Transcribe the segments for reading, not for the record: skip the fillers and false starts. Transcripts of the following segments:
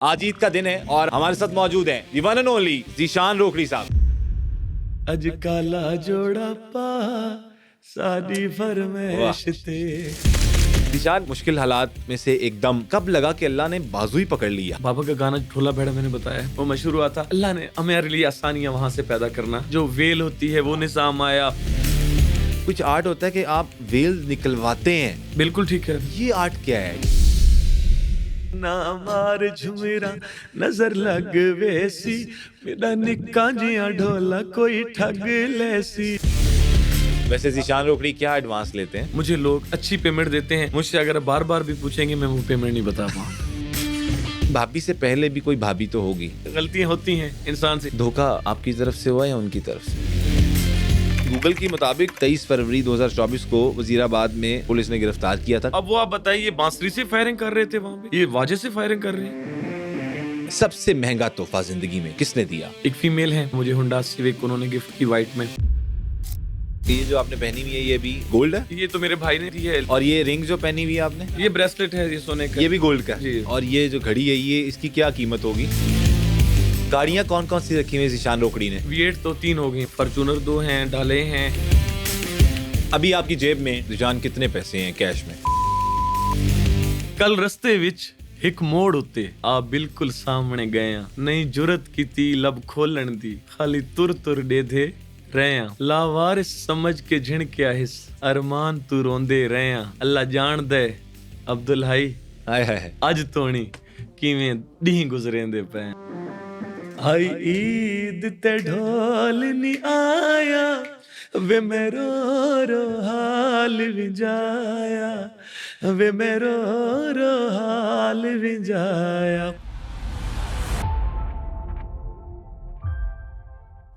आज ईद का दिन है और हमारे साथ मौजूद हैं दी वन एंड ओनली ज़ीशान रोकड़ी साहब। अज काला जोड़ा पा सादी फरमाइश ते। ज़ीशान, मुश्किल हालात में से एकदम कब लगा कि अल्लाह ने बाजू ही पकड़ लिया? बाबा का गाना ढोला भेड़ा मैंने बताया, वो मशहूर हुआ था, अल्लाह ने हमारे लिए आसानियां वहां से पैदा करना, जो वेल होती है वो निजाम आया। कुछ आर्ट होता है कि आप वेल निकलवाते हैं, बिल्कुल ठीक है। ये आर्ट क्या है? ना मार झुमेरा नजर लग वैसी, मेरा निक्का जिया ढोला कोई ठग लेसी। वैसे ज़ीशान रोकड़ी क्या एडवांस लेते हैं? मुझे लोग अच्छी पेमेंट देते हैं, मुझसे अगर बार बार भी पूछेंगे मैं वो पेमेंट नहीं बता पाऊँ। भाभी से पहले भी कोई भाभी तो होगी, गलतियां होती हैं इंसान से। धोखा आपकी तरफ से हुआ या उनकी तरफ से? गूगल के मुताबिक 23 फरवरी 2024 को वजीराबाद में पुलिस ने गिरफ्तार किया था। अब वो आप बताइए, बांसुरी से फायरिंग कर रहे थे वहाँ पे, ये वाजे से फायरिंग कर रहे हैं। सबसे महंगा तोहफा जिंदगी में किसने दिया? एक फीमेल है, मुझे होंडा सिविक उन्होंने गिफ्ट की व्हाइट में। ये जो आपने पहनी हुई है ये भी गोल्ड है? ये तो मेरे भाई ने दी है। और ये रिंग जो पहनी हुई है आपने, ये ब्रेसलेट है, ये सोने का, ये भी गोल्ड का जी। और ये जो घड़ी है ये इसकी क्या कीमत होगी? गाड़ियाँ कौन कौन सी रखी हुई है ज़ीशान रोकड़ी ने? V8 तो 3 हो गई, फॉर्च्यूनर 2 हैं, डाले हैं। अभी आपकी जेब में ज़ीशान कितने पैसे हैं कैश में? कल रस्ते विच एक मोड़ उत्ते आ बिल्कुल सामने गया, नहीं जुरत कीती लब खोलन दी, खाली तुर तुर डेधे रहा, लावारिस समझ के झिणकिया हिस, अरमान तू रोंदे रहा, अल्लाह जान दे अब्दुल हाई हाय हाय अज तोणी किवें दी गुजरेंदे पे। आई ईद ते ढोल नी आया, वे मेरो रो हाल विजाया, वे मेरो रो हाल विजाया।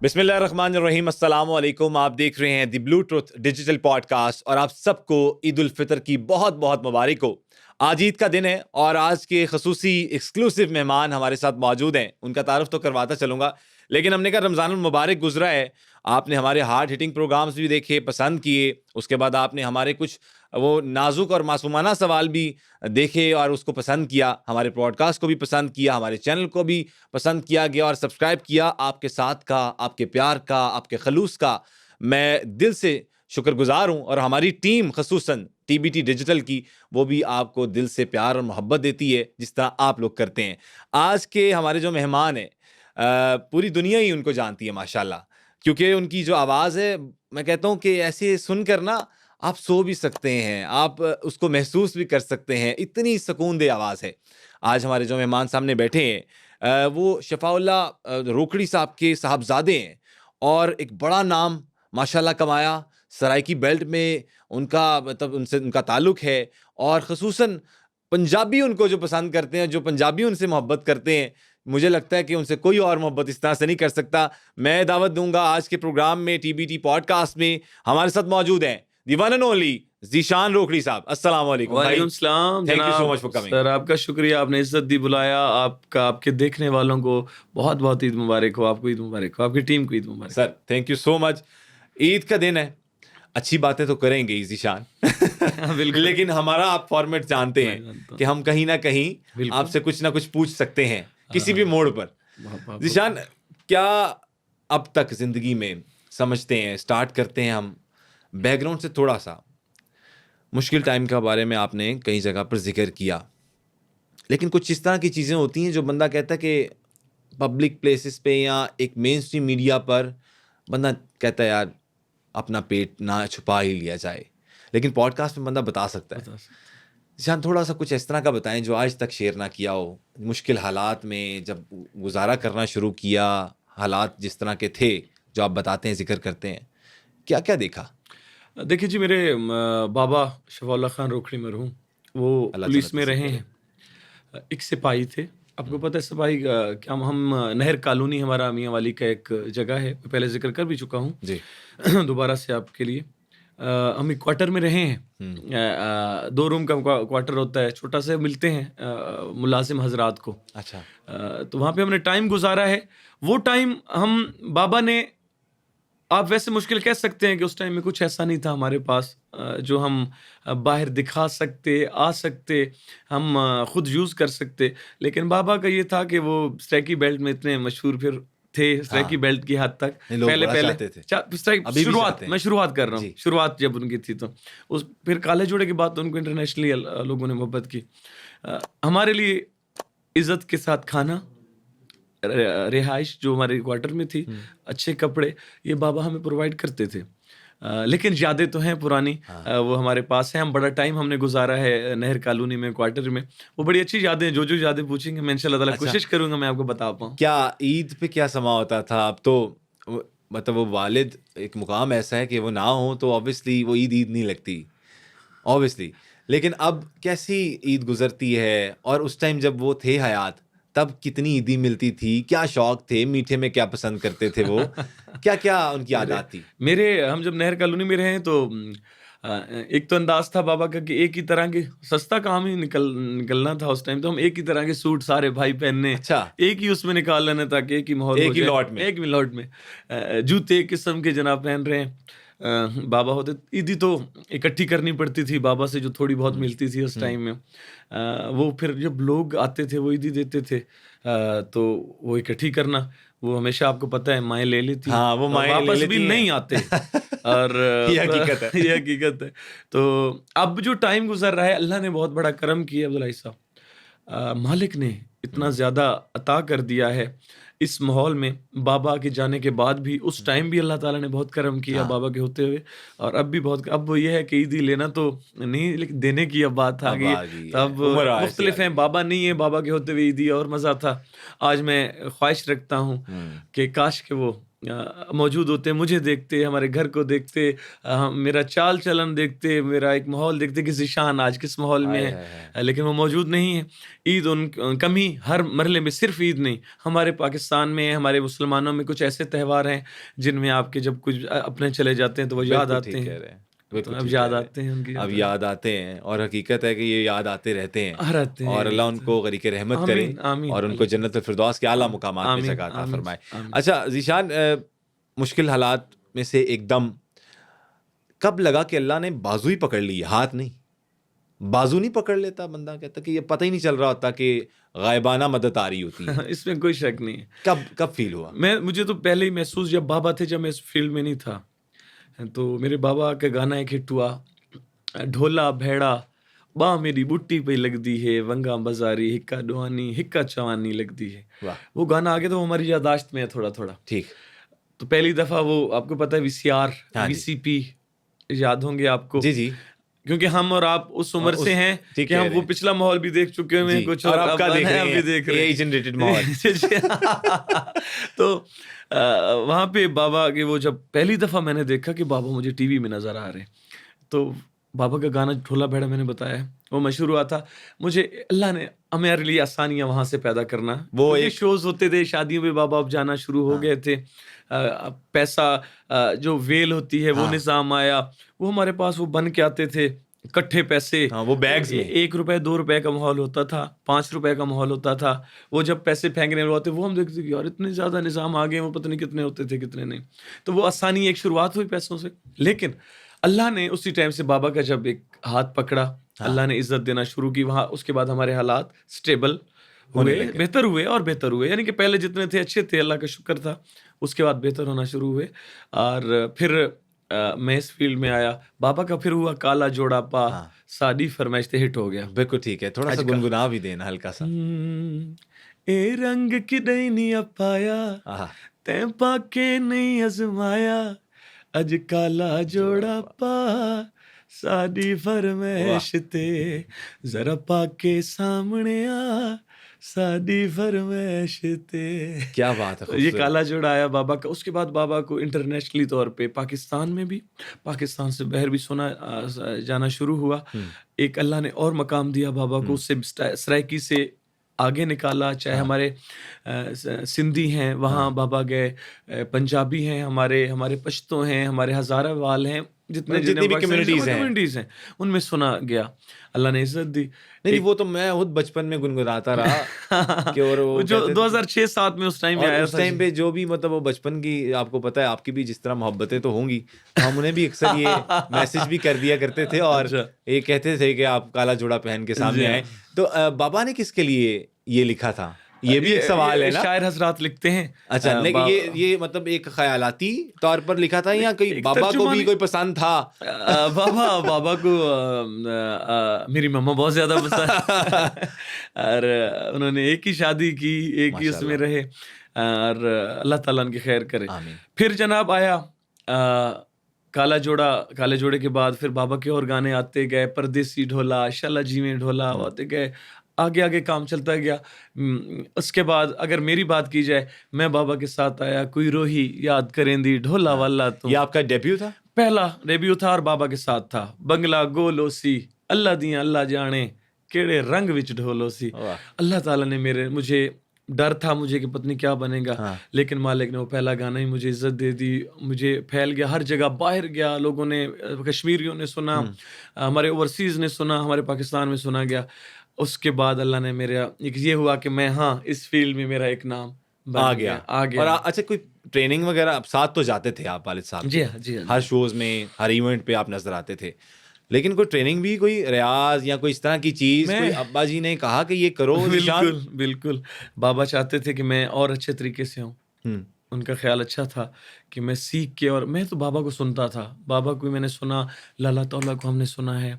बिस्मिल्लाहिर्रहमानिर्रहीम, अस्सलाम वालेकुम। आप देख रहे हैं the blue truth digital podcast और आप सबको ईद उल फितर की बहुत बहुत मुबारक हो। आज ईद का दिन है और आज के खसूसी एक्सक्लूसिव मेहमान हमारे साथ मौजूद हैं। उनका तारुफ तो करवाता चलूँगा, लेकिन हमने कहा रमज़ानुल मुबारक गुजरा है, आपने हमारे हार्ड हिटिंग प्रोग्राम्स भी देखे, पसंद किए, उसके बाद आपने हमारे कुछ वो नाजुक और मासूमाना सवाल भी देखे और उसको पसंद किया, हमारे पॉडकास्ट को भी पसंद किया, हमारे चैनल को भी पसंद किया गया और सब्सक्राइब किया। आपके साथ का, आपके प्यार का, आपके खलूस का मैं दिल से शुक्रगुजार हूँ और हमारी टीम खसूसन TBT डिजिटल की, वो भी आपको दिल से प्यार और मोहब्बत देती है जिस तरह आप लोग करते हैं। आज के हमारे जो मेहमान हैं पूरी दुनिया ही उनको जानती है माशाल्लाह, क्योंकि उनकी जो आवाज़ है, मैं कहता हूँ कि ऐसे सुनकर ना आप सो भी सकते हैं, आप उसको महसूस भी कर सकते हैं, इतनी सुकून दे आवाज़ है। आज हमारे जो मेहमान सामने बैठे हैं वो शफ़ाउल्लाह रोकड़ी साहब के साहबजादे हैं और एक बड़ा नाम माशाल्लाह कमाया। सराइकी बेल्ट में उनका मतलब उनसे उनका ताल्लुक़ है और ख़ुसूसन पंजाबी उनको जो पसंद करते हैं, जो पंजाबी उनसे मोहब्बत करते हैं, मुझे लगता है कि उनसे कोई और मोहब्बत इस तरह से नहीं कर सकता। मैं दावत दूंगा आज के प्रोग्राम में, TBT पॉडकास्ट में हमारे साथ मौजूद हैं दी वन एंड ओनली ज़ीशान रोकड़ी साहब। अस्सलाम वालेकुम। वालेकुम सलाम। Thank you so much for coming. Sir आपका शुक्रिया, आपने इज्जत दी, बुलाया। आपका, आपके देखने वालों को बहुत बहुत ईद मुबारक हो, आपको ईद मुबारक हो, आपकी टीम को ईद मुबारक। Sir thank you so much. Eid का दिन है, अच्छी बातें तो करेंगे ही ज़ीशान बिल्कुल। लेकिन हमारा आप फॉर्मेट जानते हैं कि हम कहीं ना कहीं आपसे कुछ ना कुछ पूछ सकते हैं किसी भी मोड़ पर। ज़ीशान, क्या अब तक ज़िंदगी में समझते हैं, स्टार्ट करते हैं हम बैकग्राउंड से थोड़ा सा, मुश्किल टाइम के बारे में आपने कई जगह पर जिक्र किया, लेकिन कुछ इस तरह की चीज़ें होती हैं जो बंदा कहता है कि पब्लिक प्लेसेस पे या एक मेन स्ट्रीम मीडिया पर बंदा कहता है यार अपना पेट ना छुपा ही लिया जाए, लेकिन पॉडकास्ट में बंदा बता सकता है। ज़ीशान, थोड़ा सा कुछ इस तरह का बताएं जो आज तक शेयर ना किया हो। मुश्किल हालात में जब गुजारा करना शुरू किया, हालात जिस तरह के थे जो आप बताते हैं, जिक्र करते हैं, क्या क्या देखा? देखिए जी, मेरे बाबा शफ़ाउल्लाह खान रोकड़ी मरहूम, वो पुलिस में रहे हैं, एक सिपाही थे। आपको पता है सिपाही क्या, हम नहर कॉलोनी, हमारा मियाँ वाली का एक जगह है, पहले जिक्र कर भी चुका हूँ जी दोबारा से आपके लिए। हम एक क्वार्टर में रहे हैं, 2 रूम का क्वार्टर होता है, छोटा सा, मिलते हैं मुलाजिम हजरात को। अच्छा। तो वहाँ पे हमने टाइम गुजारा है। वो टाइम हम बाबा ने आप वैसे मुश्किल कह सकते हैं कि उस टाइम में कुछ ऐसा नहीं था हमारे पास जो हम बाहर दिखा सकते, आ सकते, हम खुद यूज़ कर सकते। लेकिन बाबा का ये था कि वो स्ट्राइकी बेल्ट में इतने मशहूर फिर थे, स्ट्राइकी हाँ, बेल्ट की हद तक। नहीं, लोग बड़ा पहले-पहले चाहते थे, स्ट्राइक अभी भी शुरुआत, चाहते मैं हैं। शुरुआत कर रहा हूँ, जी। शुरुआत जब उनकी थी तो उस फिर काले जोड़े के बाद तो उनको इंटरनेशनली लोगों ने मोहब्बत की। हमारे लिए इज़्ज़त के साथ खाना, रिहाइश जो हमारे क्वार्टर में थी, अच्छे कपड़े, ये बाबा हमें प्रोवाइड करते थे। लेकिन यादें तो हैं पुरानी, हाँ। वो हमारे पास हैं। हम बड़ा टाइम हमने गुजारा है नहर कॉलोनी में, क्वार्टर में। वो बड़ी अच्छी यादें हैं। जो यादें पूछेंगे मैं इंशाल्लाह ताला अच्छा, कोशिश करूंगा मैं आपको बता पाऊँ। क्या ईद पे क्या समा होता था? अब तो मतलब वो वालिद एक मुकाम ऐसा है कि वो ना हो तो ऑब्वियसली वो ईद ईद नहीं लगती, ऑब्वियसली। लेकिन अब कैसी ईद गुजरती है? और उस टाइम जब वो थे हयात, तब कितनी ईदी मिलती थी? क्या शौक थे? मीठे में क्या पसंद करते थे वो? क्या क्या उनकी मेरे आदत थी? मेरे हम जब नहर कॉलोनी में रहे हैं तो एक तो अंदाज था बाबा का कि एक ही तरह के, सस्ता काम ही निकलना था उस टाइम, तो हम एक ही तरह के सूट सारे भाई पहनने, अच्छा, एक ही उसमें निकाल लेना ताकि एक ही माहौल हो एक ही जाए, लॉट में। एक ही लॉट में। जूते एक किस्म के जनाब पहन रहे हैं। बाबा होते, ईदी तो इकट्ठी करनी पड़ती थी बाबा से, जो थोड़ी बहुत हुँ, मिलती थी उस हुँ। टाइम में। वो फिर जब लोग आते थे वो ईदी देते थे, तो वो इकट्ठी करना, वो हमेशा आपको पता है माएँ ले लेती हैं हाँ, वो और माएँ ले वापस भी लेती नहीं हैं। आते। और ये हकीकत है। ये हकीकत है। तो अब जो टाइम गुज़र रहा है, अल्लाह ने बहुत बड़ा करम किया अब्दुल अज़ीज़ साहब। मालिक ने इतना हुँ, ज़्यादा अता कर दिया है इस माहौल में, बाबा के जाने के बाद भी, उस हुँ। टाइम भी अल्लाह ताला ने बहुत करम किया हाँ, बाबा के होते हुए, और अब भी बहुत। अब वो ये है कि ईदी लेना तो नहीं, लेकिन देने की अब बात आ अब गई है। आ गई तो है, अब उम्र ऐसी आ मुख्तलिफ हैं, गई है। बाबा नहीं है, बाबा के होते हुए ईदी और मज़ा था। आज मैं ख्वाहिश रखता हूँ हुँ, कि काश के वो मौजूद होते, मुझे देखते, हमारे घर को देखते, मेरा चाल चलन देखते, मेरा एक माहौल देखते कि ज़ीशान आज किस माहौल में आय है। हाय हाय! लेकिन वो मौजूद नहीं है। ईद कमी हर मरहले में, सिर्फ ईद नहीं, हमारे पाकिस्तान में, हमारे मुसलमानों में कुछ ऐसे त्यौहार हैं जिनमें आपके जब कुछ अपने चले जाते हैं तो वो याद बिल्कुल आते ठीक कह हैं। रहे हैं, तो बिल्कुल अब ठीक कह याद रहे हैं। आते हैं, उनकी अब याद आते याद आते हैं और हकीकत है कि ये याद आते रहते हैं रहते और हैं, अल्लाह रहते हैं। उनको गरीक़ रहमत करे आमीन, आमीन, और उनको अल्लाह ताला। जन्नतुल फ़िरदौस के आला मुकामात में आमीन, जगह अता आमीन, फ़रमाए। आमीन। अच्छा ज़ीशान, मुश्किल हालात में से एकदम कब लगा कि अल्लाह ने बाज़ू ही पकड़ ली, हाथ नहीं? बाज़ू नहीं पकड़ लेता बंदा, कहता कि ये पता ही नहीं चल रहा होता कि गायबाना मदद आ रही होती है। इसमें कोई शक नहीं है। कब कब फ़ील हुआ? मुझे तो पहले ही महसूस, जब बाबा थे, जब मैं इस फील्ड में नहीं था, तो मेरे बाबा का गाना एक हिट हुआ, ढोला भेड़ा बाह मेरी बुट्टी पे लगदी है, वंगा बाजारी हिक्का डुआनी हिक्का चवानी लगदी है। वाह! वो गाना आगे तो वो हमारी याददाश्त में है थोड़ा थोड़ा। ठीक। तो पहली दफा वो, आपको पता है, वीसीआर, हाँ जी। वीसीपी याद होंगे आपको, जी, जी। क्योंकि हम और आप उस उम्र से उस हैं ठीक कि कह हम रहे वो हैं। पिछला माहौल भी देख चुके हुए हैं जी, कुछ, और और अब अब क्या देख नया रहे भी हैं? देख रहे एआई हैं। जनरेटेड माहौल। तो वहाँ पे बाबा के वो, जब पहली दफा मैंने देखा कि बाबा मुझे टीवी में नजर आ रहे हैं, तो बाबा का गाना ढोला भेड़ा मैंने बताया है, वो मशहूर हुआ था। मुझे अल्लाह ने हमारे लिए आसानियाँ वहाँ से पैदा करना, वो क्योंकि एक शोज़ होते थे, शादियों में बाबा अब जाना शुरू हो हाँ, गए थे। पैसा, जो वेल होती है वो हाँ, निज़ाम आया, वो हमारे पास वो बन के आते थे इकट्ठे पैसे। हाँ, वो बैग्स में। 1 रुपए 2 रुपए का माहौल होता था, 5 रुपए का माहौल होता था। वो जब पैसे फेंकने वाले होते, वो हम देखते थे कि यार इतने ज़्यादा निज़ाम आ गए, वो पता नहीं कितने होते थे कितने नहीं। तो वो आसानी, एक शुरुआत हुई पैसों से। लेकिन अल्लाह ने उसी टाइम से बाबा का जब एक हाथ पकड़ा, हाँ, अल्लाह ने इज़्ज़त देना शुरू की वहाँ, उसके बाद हमारे हालात स्टेबल होने हुए, लग गए। बेहतर हुए और बेहतर हुए। यानी कि पहले जितने थे अच्छे थे, अल्लाह का शुक्र था। उसके बाद बेहतर होना शुरू हुए, और फिर मैं इस फील्ड में आया। बाबा का फिर हुआ काला जोड़ा पा, हाँ, सादी फरमाइश ते हिट हो गया। बिल्कुल ठीक है। थोड़ा-सा आज का गुनगुना भी देना हल्का-सा। ए रंग किदई नहीं अपाया, आहा! तैं पाके नहीं अजमाया, अज काला जोड़ा जोड़ा-पा। पा, सादी वाह! फरमाइश ते, जरा पाके सामने आ, सादी फरमाइश ते। क्या बात है, तो ये खूबसूरत। काला जोड़ा आया बाबा का। उसके बाद बाबा को इंटरनेशनली तौर पे पाकिस्तान में भी, पाकिस्तान से बाहर भी जाना शुरू हुआ। हुँ, एक अल्लाह ने और मकाम दिया बाबा को, हुँ, उससे सराइकी से आगे निकाला। चाहे हाँ, हमारे सिंधी हैं, वहाँ हाँ, बाबा गए, पंजाबी हैं, हमारे हमारे पश्तो हैं, हमारे हज़ारा वाल हैं, जितने जितनी भी communities हैं। कम्युनिटीज हैं उनमें सुना गया, अल्लाह ने इज्जत दी। नहीं वो तो मैं खुद बचपन में गुनगुनाता रहा कि और वो जो कहते थे- 2006-7 में उस टाइम में और आया उस था टाइम जी। पे जो भी मतलब वो बचपन की, आपको पता है आपकी भी जिस तरह मोहब्बतें तो होंगी, तो हम उन्हें भी अक्सर ये मैसेज भी कर दिया करते थे और अच्छा। ये कहते थे कि आप काला जोड़ा पहन के जी सामने हाँ। आए। तो बाबा ने किसके लिए ये लिखा था, ये भी एक सवाल है ना? शायर हजरात लिखते हैं। अच्छा नहीं, ये मतलब एक ख्यालाती तौर पर लिखा था या कोई एक बाबा को भी तर्जुमानी- कोई पसंद था? बाबा को मेरी मम्मा बहुत ज्यादा पसंद और उन्होंने एक ही शादी की, एक ही उसमें माशाल्लाह। रहे और अल्लाह ताला उनकी खैर करे। आमीन। फिर जनाब आया काला जोड़ा, काले जोड़े के बाद फिर बाबा के और गाने आते गए, परदेसी ढोला, शाला जी में ढोला आते गए, आगे आगे काम चलता गया। उसके बाद अगर मेरी बात की जाए, मैं बाबा के साथ आया, कोई रोही याद करेंदी ढोला वाला तुम, ये आपका डेब्यू था? पहला डेब्यू था और बाबा के साथ था। बंगला गोलोसी अल्लाह दियां अल्लाह जाने केड़े रंग विच ढोलोसी। वाह। अल्लाह ताला ने मुझे डर था मुझे कि पत्नी क्या बनेगा, हाँ। लेकिन मालिक ने वो पहला गाना ही मुझे इज्जत दे दी, मुझे फैल गया हर जगह, बाहर गया, लोगों ने, कश्मीरियों ने सुना, हमारे ओवरसीज ने सुना, हमारे पाकिस्तान में सुना गया। उसके बाद अल्लाह ने मेरा एक ये हुआ कि मैं हाँ इस फील्ड में मेरा एक नाम बन आ गया। और गया। अच्छा कोई ट्रेनिंग वगैरह आप साथ तो जाते थे आप वालिद साहब जी के? हाँ, जी हाँ। हर शोज में, हर इवेंट पे आप नजर आते थे, लेकिन कोई ट्रेनिंग भी, कोई रियाज या कोई इस तरह की चीज, कोई अब्बा जी ने कहा कि ये करो? बिल्कुल बिल्कुल, बाबा चाहते थे कि मैं और अच्छे तरीके से हूँ। उनका ख्याल अच्छा था कि मैं सीख के, और मैं तो बाबा को सुनता था, बाबा को मैंने सुना, लाला तौला को हमने सुना है,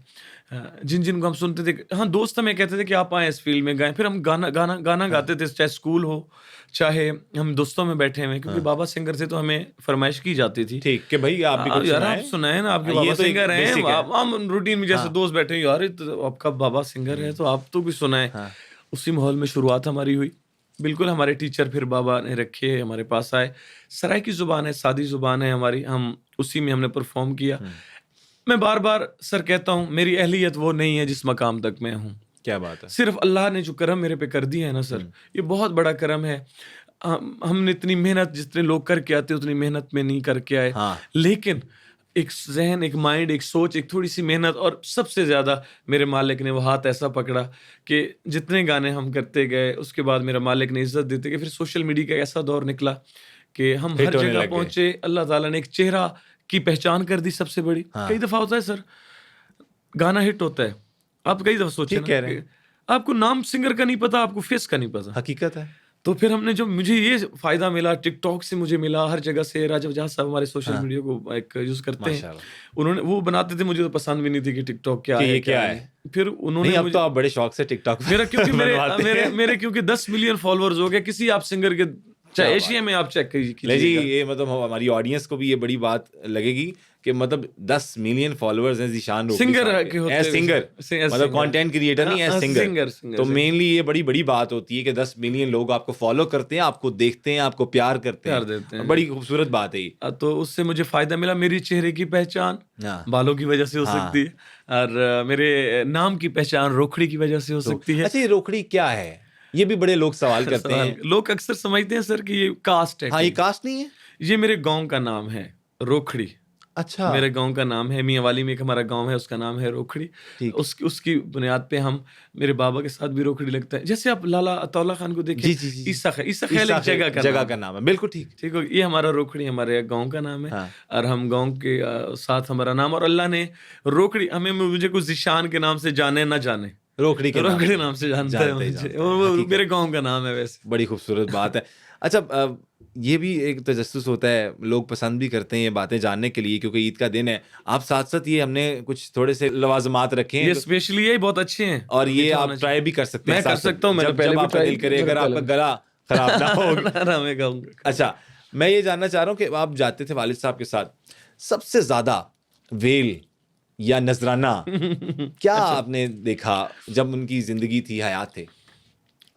जिन जिन को हम सुनते थे। हाँ दोस्त हमें कहते थे कि आप आए इस फील्ड में गाएं, फिर हम गाना गाते थे, चाहे स्कूल हो चाहे हम दोस्तों में बैठे हुए, क्योंकि बाबा सिंगर थे तो हमें फरमाइश की जाती थी। ठीक कि भाई आप भी कुछ यार सुनाएं। आप सुनाए ना, आपके ये बाबा तो एक सिंगर हैं, basic है। हम रूटीन में जैसे दोस्त बैठे हैं, यार ये तो आपका बाबा सिंगर है तो आप तो कुछ सुनाए। उसी माहौल में शुरुआत हमारी हुई। बिल्कुल हमारे टीचर फिर बाबा ने रखे, हमारे पास आए, सराय की जुबान है, सादी जुबान है हमारी, हम उसी में हमने परफॉर्म किया। मैं बार बार सर कहता हूँ मेरी अहलियत वो नहीं है जिस मकाम तक मैं हूँ। क्या बात है। सिर्फ अल्लाह ने जो करम मेरे पे कर दिया है ना सर, ये बहुत बड़ा करम है। हमने इतनी मेहनत जितने लोग करके आते उतनी मेहनत में नहीं करके आए। लेकिन एक जहन, एक माइंड, एक सोच, एक थोड़ी सी मेहनत, और सबसे ज्यादा मेरे मालिक ने वो हाथ ऐसा पकड़ा कि जितने गाने हम करते गए, उसके बाद मेरा मालिक ने इज्जत देते गए। फिर सोशल मीडिया का ऐसा दौर निकला कि हम हर जगह पहुंचे, अल्लाह ताला ने एक चेहरा की पहचान कर दी सबसे बड़ी। कई दफा होता है सर, गाना हिट होता है, आप कई दफा सोचे आपको नाम सिंगर का नहीं पता, आपको फेस का नहीं पता, हकीकत है। तो फिर हमने, जो मुझे ये फायदा मिला टिकटॉक से, मुझे मिला हर जगह से। राजा वजाज साहब हमारे सोशल मीडिया को एक यूज करते हैं, उन्होंने वो बनाते थे, मुझे तो पसंद भी नहीं थी कि टिकटॉक क्या है। फिर उन्होंने, अब तो आप बड़े शौक से टिकटॉक मेरा, क्योंकि मेरे क्योंकि 10 मिलियन फॉलोअर्स हो गए, किसी आप सिंगर के, चाहे एशिया में आप चेक कीजिए जी, ये मतलब हमारी ऑडियंस को भी ये बड़ी बात लगेगी कि मतलब 10 मिलियन फॉलोअर्स हैं ज़ीशान रोकड़ी सिंगर साहब के, होते हैं, सिंगर मतलब कंटेंट क्रिएटर नहीं है, सिंगर। तो मेनली ये बड़ी बड़ी बात होती है कि 10 मिलियन लोग आपको फॉलो करते हैं, आपको देखते हैं, आपको प्यार करते हैं। बड़ी खूबसूरत बात है ये। तो उससे मुझे फायदा मिला, मेरी चेहरे की पहचान बालों की वजह से हो सकती है, और मेरे नाम की पहचान रोकड़ी की वजह से हो सकती है। अच्छा, ये रोकड़ी क्या है? ये भी बड़े लोग सवाल करते हैं। लोग अक्सर समझते हैं सर कि ये कास्ट है। हाँ, ये कास्ट नहीं है, ये मेरे गांव का नाम है रोकड़ी। अच्छा, मेरे गांव का नाम है, मियांवाली में एक हमारा गांव है, उसका नाम है रोकड़ी। उसकी बुनियाद पे हम, मेरे बाबा के साथ भी रोकड़ी लगता है। जैसे आप लाला अतौला खान को देखें, ईसा खैल एक जगह का नाम है। बिल्कुल ठीक हो, ये हमारा रोकड़ी हमारे गांव का नाम है। और हम गांव के साथ हमारा नाम, और अल्लाह ने रोकड़ी, हमें, मुझे कुछ ज़िशान के नाम से जाने ना जाने, रोकड़ी नाम से जानता है मुझे, और वो मेरे गांव का नाम है। वैसे बड़ी खूबसूरत बात है। अच्छा, ये भी एक तजस्सुस होता है, लोग पसंद भी करते हैं ये बातें जानने के लिए, क्योंकि ईद का दिन है। आप साथ साथ ये हमने कुछ थोड़े से लवाजमात रखे हैं, ये स्पेशली ये बहुत अच्छे हैं, और ये आप ट्राई भी कर सकते हैं। मैं कर सकता हूँ, जब आपका दिल करे, अगर आपका गला खराब ना हो। मैं गाऊंगा। अच्छा, मैं ये जानना चाह रहा हूँ कि आप जाते थे वालिद साहब के साथ, सबसे ज्यादा वेल या नजराना क्या आपने देखा जब उनकी जिंदगी थी, हयात थे?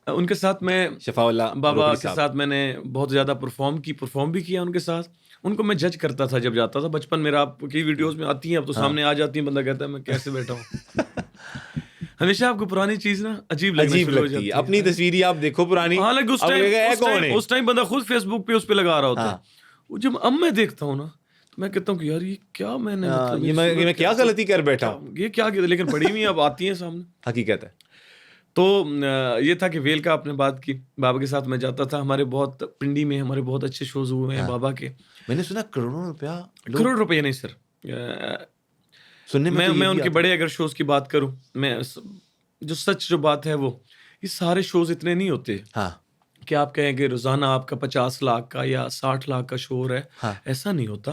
उनके साथ मैं, शफाउल्लाह बाबा के साथ मैंने बहुत ज़्यादा परफॉर्म भी किया उनके साथ। उनको मैं जज करता था जब जाता था। बचपन मेरा, आपकी वीडियोस में आती हैं, अब तो सामने आ जाती हैं, बंदा कहता है मैं कैसे बैठा हूँ। हमेशा आपको पुरानी चीज ना अजीब लगती है। अपनी तस्वीर आप देखो पुरानी, हालांकि उस टाइम बंदा खुद फेसबुक पे उस पे लगा रहा होता है। जब अब मैं देखता हूँ ना, तो मैं कहता हूँ कि यार ये क्या मैंने हाँ, मतलब ये इस मैं सूरत क्या के- गलती कर बैठा हूँ। ये क्या किया, लेकिन पड़ी हुई अब आती हैं सामने। हकीकत है। तो ये था कि वेल का आपने बात की, बाबा के साथ मैं जाता था, हमारे बहुत पिंडी में हमारे बहुत अच्छे शोज हुए हैं हाँ। बाबा के। मैंने सुना करोड़ों रुपया लोग करोड़ रुपए नहीं सर, सुनने में तो ये मैं भी उनके आता बड़े अगर शोज की बात करूं, जो सच जो बात है वो, ये सारे शोज इतने नहीं होते है। हाँ कि आप कहें कि रोजाना आपका 50 लाख का या 60 लाख का शो है, हाँ ऐसा नहीं होता।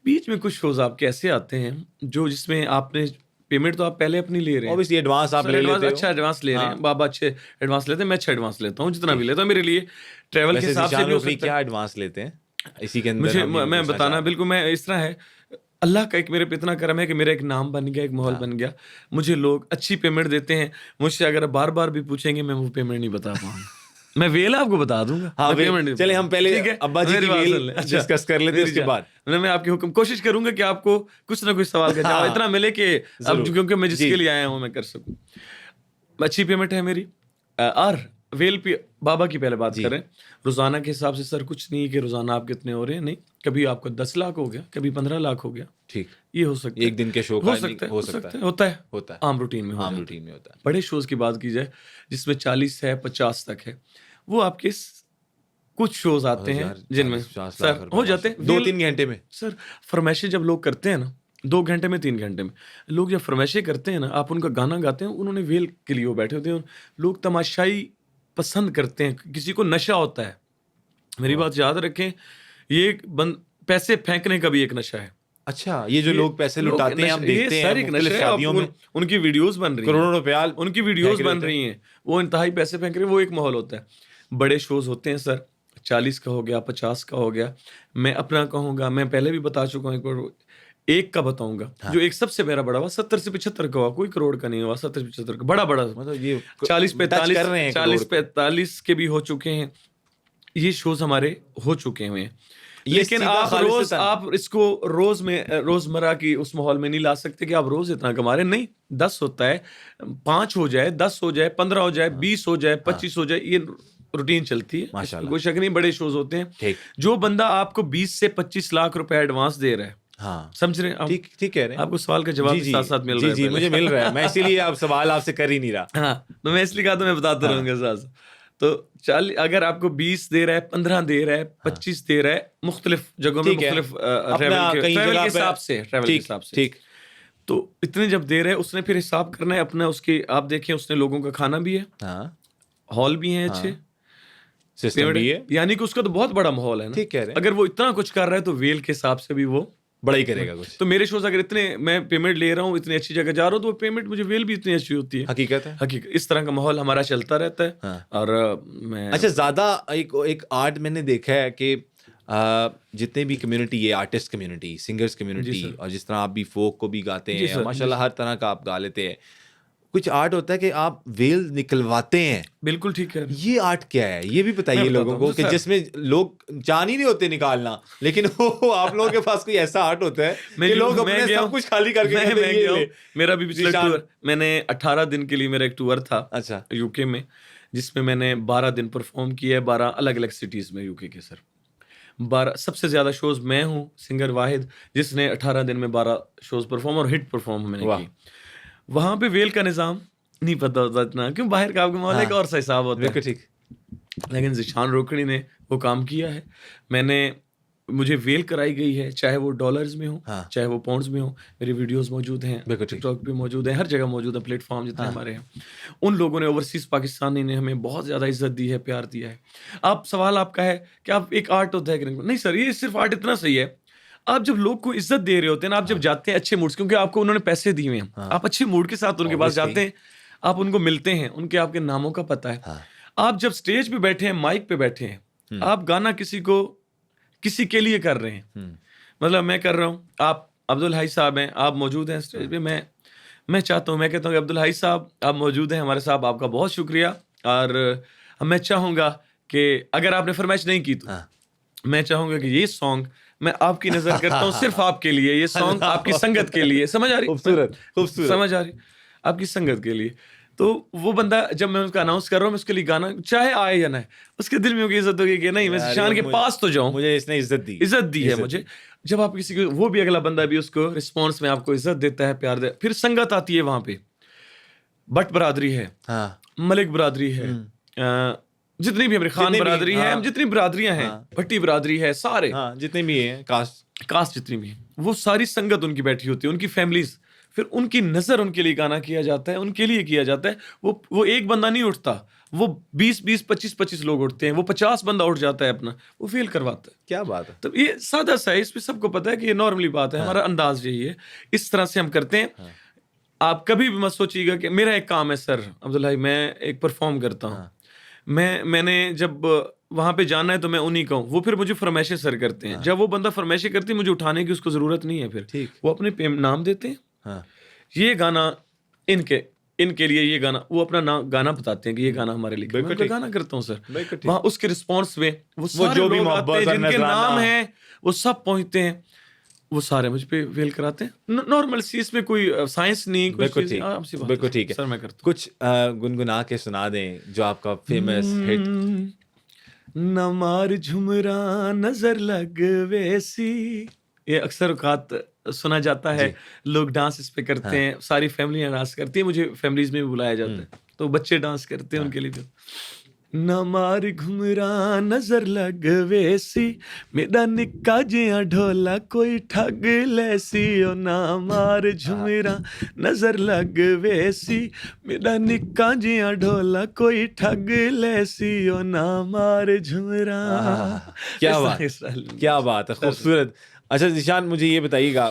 बीच में कुछ शोज आपके ऐसे आते हैं जो जिसमें आपने पेमेंट तो आप पहले अपनी ले रहे हैं, ऑब्वियसली एडवांस आप सर ले एडवांस लेते हो। अच्छा एडवांस ले रहे हाँ। हैं, बाबा अच्छे एडवांस लेते हैं, मैं अच्छा एडवांस लेता हूँ, जितना भी ठीक। लेता हूँ मेरे लिए ट्रैवल के वैसे हिसाब से ज़ीशान भी हो रोकड़ी सकता है। क्या एडवांस लेते हैं इसी के अंदर मुझे हम ये भी मैं पूछना बताना चाह रहे बिल्कुल, मैं इस तरह है, अल्लाह का एक मेरे पे इतना करम है कि मेरा एक नाम बन गया, एक माहौल हाँ। बन गया, मुझे लोग अच्छी पेमेंट देते हैं। मुझसे अगर बार बार भी पूछेंगे मैं वो पेमेंट नहीं बता पाऊंगा। मैं वेल आपको बता दूंगा, हाँ मैं वेल, पेमेंट नहीं चले बता हम पहले ठीक है, अब्बा जी मेरी की बात वेल सुन लें। अच्छा, डिस्कस कर लेते हैं, मेरी उसके जान। बाद मैं आपकी हुक्म कोशिश करूंगा कि आपको कुछ ना कुछ सवाल का जवाब हाँ, इतना मिले कि अब जरूर। क्योंकि मैं जी। जिसके लिए आया हूँ मैं कर सकूं। अच्छी पेमेंट है मेरी। और वेल पे बाबा की पहले बात जी। करें, रोजाना के हिसाब से सर कुछ नहीं है कि रोजाना आप कितने हो रहे हैं, नहीं, कभी आपको 10 लाख हो गया, कभी 15 लाख हो गया, ठीक। ये हो सकता है, एक दिन के शो का हो नहीं- सकता है, हो सकता है। होता है, होता है। आम रूटीन में हो आम जाता है। रूटीन में होता है। बड़े शोज की बात की जाए जिसमें 40 है 50 तक है, वो आपके कुछ शोज आते हैं जिनमें 40-50 सर लाख रुपए हो जाते हैं 2-3 घंटे में। सर फरमाइशें जब लोग करते हैं ना 2 घंटे में 3 घंटे में, लोग जब फरमाइशें करते हैं ना, आप उनका गाना गाते हैं, उन्होंने वेल के लिए वो बैठे होते हैं, लोग तमाशाई पसंद करते हैं, किसी को नशा होता है। मेरी वाह। बात याद रखें, ये एक पैसे फेंकने का भी एक नशा है। अच्छा, ये जो ये लोग पैसे लुटाते हैं हम ये देखते हैं सर एक मुख्तलिफ नशा है, शादियों में उनकी वीडियोस बन रही हैं, करोड़ों रुपया उनकी वीडियोस फेंक रहे बन होते हैं। रही हैं, वो इंतहाई पैसे फेंक रहे हैं, वो एक माहौल होता है। बड़े शोज होते हैं सर, 40 का हो गया, 50 का हो गया। मैं अपना कहूंगा, मैं पहले भी बता चुका हूँ, एक बार एक का बताऊंगा। हाँ। जो एक सबसे मेरा बड़ा हुआ 70 से 75 का हुआ, कोई करोड़ का नहीं हुआ, 70 से 75 का बड़ा बड़ा, मतलब ये 40 टच कर रहे हैं 45 करोड़ को। 45 के भी हो चुके हैं, ये शोज हमारे हो चुके हुए हैं। ये लेकिन सीधा आप रोज खालिस्तान- आप इसको रोज में रोजमर्रा की उस माहौल में नहीं ला सकते कि आप रोज इतना कमा रहे हैं। नहीं, 10 होता है, 5 हो जाए, 10 हो जाए, 15 हो जाए, 20 हो जाए, 25 हो जाए, ये रूटीन चलती है, इसमें माशाल्लाह। कोई शक नहीं। बड़े शोज होते हैं। ठीक। जो बंदा आपको 20 से 25 लाख रुपए एडवांस दे रहा है, हाँ समझ रहे हैं आप? ठीक ठीक कह रहे हैं। आपको सवाल का जवाब जी भी जी साथ साथ मिल जी रहा है जी पहले। मुझे मिल रहा है, मैं इसीलिए आप सवाल आपसे कर ही नहीं रहा। हाँ, तो मैं इसलिए कहा तो मैं बताता हाँ। रहूंगा साथ साथ। तो 40 अगर आपको 20 दे रहा है, 15 दे रहा है, 25 दे रहा है, मुख्तलिफ जगहों में ठीक है। मुख्तलिफ अपना कहीं ट्रैवल जगह के पे- हिसाब से, ट्रैवल के ठीक हिसाब से। ठीक। तो इतने जब दे रहे हैं, उसने फिर हिसाब करना है अपना, उसके आप देखें उसने लोगों का खाना भी है, हाँ हॉल भी है अच्छे, सिस्टम पेमेंट भी है, यानी कि उसका तो बहुत बड़ा माहौल है ना। ठीक कह रहे हैं। अगर वो इतना कुछ कर रहा है तो वेल के हिसाब से भी वो बड़ा ही करेगा कुछ। तो मेरे शोज अगर इतने मैं पेमेंट ले रहा हूँ, इतनी अच्छी जगह जा रहा हूँ, तो वो पेमेंट मुझे वेल भी इतनी अच्छी होती है। हकीकत है। हकीकत इस तरह का माहौल हमारा चलता रहता है। हाँ। और मैं अच्छा, ज्यादा एक आर्ट मैंने देखा है कि जितने भी कम्युनिटी, ये artist community, singers community, sir. और जिस तरह आप भी फोक को भी गाते जी हैं, सर, माशाल्लाह जी हर तरह का आप गा लेते हैं, कुछ आर्ट होता है कि आप वेल निकलवाते हैं, बिल्कुल ठीक है। ये आर्ट क्या है ये भी बताइए मैं बताता लोगों को, हूँ कि सर। जिसमें लोग चाह नहीं होते निकालना, लेकिन वो आप लोगों के पास कोई ऐसा आर्ट होता है कि लोग अपने सब कुछ खाली करके कहते हैं, ये ले। मेरा भी पिछला ज़ीशान। टूर, मैंने 18 दिन के लिए मेरा एक टूर था अच्छा यूके में, जिसमें मैंने 12 दिन परफॉर्म किया है 12 अलग अलग सिटीज में यूके के। सर 12 सबसे ज्यादा शोज मैं हूँ, सिंगर वाहिद, जिसने 18 दिन में 12 शोज परफॉर्म और हिट परफॉर्म मैंने वाह। की। वहां पे वेल का निजाम नहीं पता होता इतना, क्यों बाहर का आपको माहौल हाँ। एक और सा हिसाब होता है। बिल्कुल ठीक। लेकिन ज़ीशान रोकड़ी ने वो काम किया है। मैंने मुझे वेल कराई गई है, चाहे वो डॉलर्स में हो, हाँ। चाहे वो पाउंड्स में हो। मेरी वीडियोस मौजूद हैं, बिल्कुल ठीक। टिकटॉक पे मौजूद है, हर जगह मौजूद है, प्लेटफॉर्म जितने हाँ। हमारे हैं। उन लोगों ने, ओवरसीज पाकिस्तानी ने हमें बहुत ज़्यादा इज्जत दी है, प्यार दिया है। आप सवाल आपका है कि आप एक आर्ट होता है कि नहीं सर, ये सिर्फ आर्ट इतना सही है, आप जब लोग को इज्जत दे रहे होते हैं ना, आप जब जाते हैं अच्छे मूड से, क्योंकि आपको उन्होंने पैसे दिए हैं, हाँ। आप अच्छे मूड के साथ उनके पास Obviously। जाते हैं, आप उनको मिलते हैं, उनके आपके नामों का पता है। हाँ। आप जब स्टेज पे बैठे हैं, माइक पे बैठे हैं, आप गाना किसी के लिए कर रहे हैं। मतलब मैं कर रहा हूँ, आप अब्दुल हाई साहब हैं, आप मौजूद हैं स्टेज पे, मैं चाहता हूँ, मैं कहता हूँ कि अब्दुल हाई साहब आप मौजूद हैं हमारे साहब, आपका बहुत शुक्रिया। और मैं चाहूँगा कि अगर आपने फरमाइश नहीं की तो हाँ। मैं चाहूँगा कि ये सॉन्ग मैं आपकी नजर करता हूँ सिर्फ आपके लिए, ये सॉन्ग आपकी संगत के लिए, समझ आ रही? खूबसूरत खूबसूरत। समझ आ रही? आपकी संगत के लिए। तो वो बंदा जब मैं उसका अनाउंस कर रहा हूँ, मैं उसके लिए गाना चाहे आए या ना आए, उसके दिल में होगी इज्जत होगी कि नहीं मैं यार, ज़ीशान के मुझे- पास तो जाऊँ, मुझे इसने इज्जत दी है मुझे। जब आप किसी को, वो भी अगला बंदा भी उसको रिस्पॉन्स में आपको इज्जत देता है, प्यार दे, फिर संगत आती है वहां पे। भट्ट बरादरी है, हाँ मलिक बरादरी है, जितनी भी हमारी खान जितने भी, बरादरी है, हाँ। जितनी बरादरियां हैं, हाँ। भट्टी बरादरी है, सारे हाँ जितने भी हैं कास्ट जितनी भी हैं, वो सारी संगत उनकी बैठी होती है, उनकी फैमिलीज, फिर उनकी नजर उनके लिए गाना किया जाता है, उनके लिए किया जाता है। वो एक बंदा नहीं उठता, वो 20-20 25-25 लोग उठते हैं, वो 50 बंदा उठ जाता है अपना, वो फील करवाता है। क्या बात है। तो ये सादा सा है, इसमें सबको पता है कि ये नॉर्मली बात है, हमारा अंदाज यही है, इस तरह से हम करते हैं। आप कभी भी मत सोचिएगा कि मेरा एक काम है सर अब्दुल भाई, मैं एक परफॉर्म करता हूँ, मैंने जब वहां पे जाना है तो मैं उन्हीं का हूँ, वो फिर मुझे फरमाइशें सर करते हैं। जब वो बंदा फरमाइशें करती है, मुझे उठाने की उसको जरूरत नहीं है, फिर वो अपने नाम देते हैं, ये गाना इनके लिए, ये गाना, वो अपना गाना बताते हैं कि ये गाना हमारे लिए, मैं उनका गाना करता हूँ सर। वहां उसके रिस्पॉन्स में वो सारे जो भी लोग आते हैं जिनके नाम है हैं, वो सब पहुंचते हैं, वो सारे मुझ पे वेल कराते हैं। नॉर्मल सी, इसमें कोई साइंस नहीं, बिल्कुल ठीक है। सर मैं करता कुछ गुनगुना के सुना दें जो आपका फेमस हिट। न मार झुमरा नजर लग वैसी, ये अक्सर औकात सुना जाता है, लोग डांस इस पे करते हैं, सारी फैमिली डांस करती है, मुझे फैमिलीज में भी बुलाया जाता है, तो बच्चे डांस करते हैं उनके लिए भी। न मार घुमरा नजर लग वैसी, मेरा निक्का जिया ढोला कोई ठग लैसी, ओ ना मार झुमरा नजर लग वैसी, मेरा निक्का जिया ढोला कोई ठग लैसी, ओ ना मार झुमरा। क्या बात है, खूबसूरत। अच्छा ज़ीशान, मुझे ये बताइएगा,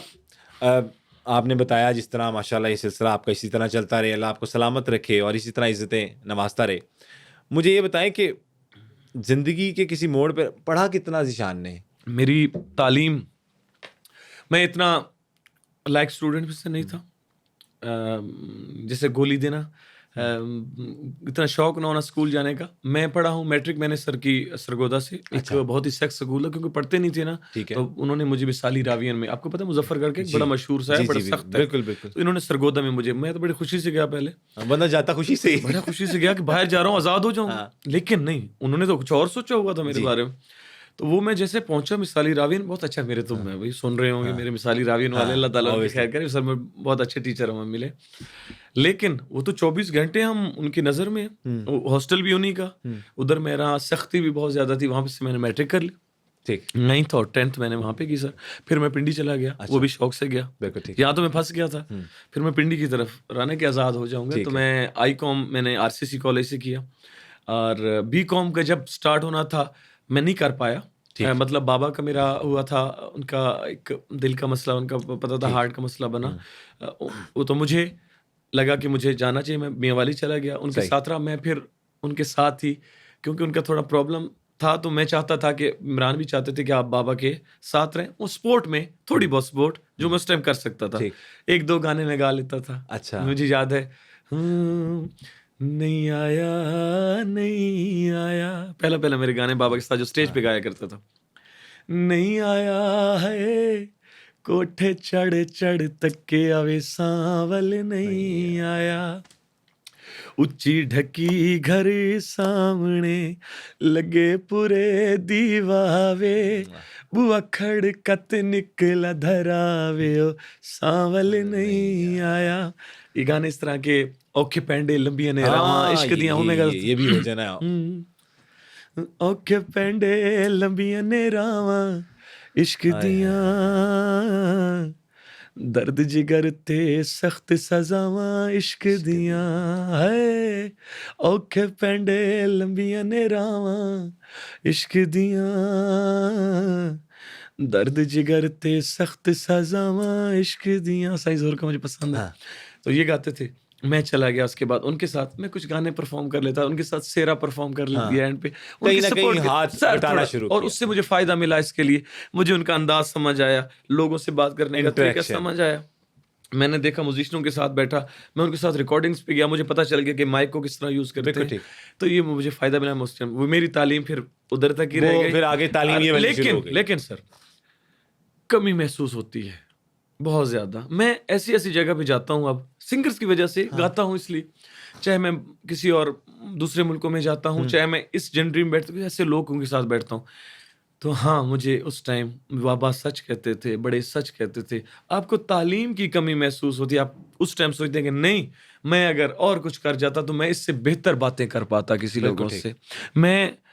आपने बताया जिस तरह माशाल्लाह ये सिलसिला आपका इसी तरह चलता रहे, अल्लाह आपको सलामत रखे और इसी तरह इज़्ज़तें नवाजता रहे। मुझे ये बताएं कि ज़िंदगी के किसी मोड़ पर पढ़ा कितना ज़ीशान ने? मेरी तालीम, मैं इतना लाइक स्टूडेंट भी से नहीं था, जैसे गोली देना, इतना शौक ना होना स्कूल जाने का। मैं पढ़ा हूँ मैट्रिक, मैंने सर की सरगोदा से, एक बहुत ही सेक्स स्कूल है, क्योंकि पढ़ते नहीं थे ना, तो उन्होंने मुझे मिसाली रावियन में, आपको पता है मुजफ्फरगढ़ के बड़ा मशहूर सा है, बड़ा सख्त है, बिल्कुल बिल्कुल, तो इन्होंने सरगोदा में मुझे, मैं तो बड़ी खुशी से गया, पहले बंदा जाता खुशी से, बड़ा खुशी से गया कि बाहर जा रहा हूँ, आज़ाद हो जाऊँगा, लेकिन नहीं, उन्होंने तो कुछ और सोचा हुआ था मेरे बारे में। तो वो मैं जैसे पहुंचा मिसाली रावियन, बहुत अच्छा, मेरे तो मैं वही सुन रहे होंगे मेरे मिसाली रावियन वाले, अल्लाह ताला उनकी खैर करे, सर में बहुत अच्छे टीचर हमें मिले। लेकिन वो तो 24 घंटे हम उनकी नज़र में, हॉस्टल भी उन्हीं का, उधर मेरा सख्ती भी बहुत ज़्यादा थी, वहाँ से मैंने मैट्रिक कर ली, ठीक, 9th और 10th मैंने वहाँ पे की सर। फिर मैं पिंडी चला गया, वो भी शौक से गया, यहाँ तो मैं फंस गया था, फिर मैं पिंडी की तरफ, राना के आज़ाद हो जाऊँगा, तो मैं आई.कॉम मैंने RCC कॉलेज से किया, और B.Com का जब स्टार्ट होना था मैं नहीं कर पाया, मतलब बाबा का मेरा हुआ था, उनका एक दिल का मसला, उनका पता था, हार्ट का मसला बना, वो तो मुझे लगा कि मुझे जाना चाहिए, मैं मियांवाली चला गया, उनके साथ रहा, मैं फिर उनके साथ ही, क्योंकि उनका थोड़ा प्रॉब्लम था, तो मैं चाहता था कि इमरान भी चाहते थे कि आप बाबा के साथ रहें, वो स्पोर्ट में थोड़ी बहुत स्पोर्ट जो मैं उस टाइम कर सकता था, 1-2 गाने में गा लेता था। अच्छा, मुझे याद है, नहीं आया नहीं आया, पहला मेरे गाने बाबा के साथ जो स्टेज पे गाया करता था, नहीं आया है कोठे चढ़ चढ़ तक के आवे सांवल, नहीं आया ऊंची ढकी घर सामने लगे पूरे दीवावे, बुआ खड़कत निकला धरावे, ओ सांवल नहीं आया। ये गाने इस तरह के, औखे पैंडे लंबिया ने रावां, इश्क दियां ये भी हो जाना है, औखे पैंडे लंबिया ने रावां, इश्क दियां दर्द जिगर ते सख्त सजावां, इश्क दियां है, औखे पैंडे लंबिया ने रावां, इश्क दियां दर्द जिगर ते सख्त सजावां, इश्क दियां। साई जोर का मुझे पसंद है, तो ये गाते थे। मैं चला गया, उसके बाद उनके साथ मैं कुछ गाने परफॉर्म कर लेता, उनके साथ सेरा परफॉर्म कर लिया एंड पे, कहीं ना कहीं हाथ बटाना शुरू किया, और उससे मुझे फायदा मिला, इसके लिए मुझे उनका अंदाज समझ आया, लोगों से बात करने का तरीका समझ आया, मैंने देखा म्यूजिशियनों के साथ बैठा, मैं उनके साथ रिकॉर्डिंग्स पे गया, मुझे पता चल गया कि माइक को किस तरह यूज करते हैं, तो ये मुझे फायदा मिला उस टाइम। वो मेरी तालीम फिर उधर तक ही रह गई, फिर आगे तालीम ये वाली शुरू हो गई। लेकिन सर कमी महसूस होती है, बहुत ज्यादा। मैं ऐसी ऐसी जगह पे जाता हूँ अब सिंगर्स की वजह से, गाता हूँ इसलिए, चाहे मैं किसी और दूसरे मुल्कों में जाता हूँ, चाहे मैं इस जनरी में बैठता हूँ, ऐसे लोगों के साथ बैठता हूँ, तो हाँ, मुझे उस टाइम बाबा सच कहते थे, बड़े सच कहते थे, आपको तालीम की कमी महसूस होती है, आप उस टाइम सोचते हैं कि नहीं, मैं अगर और कुछ कर जाता तो मैं इससे बेहतर बातें कर पाता किसी बिल्कुल लोगों ठीक। से।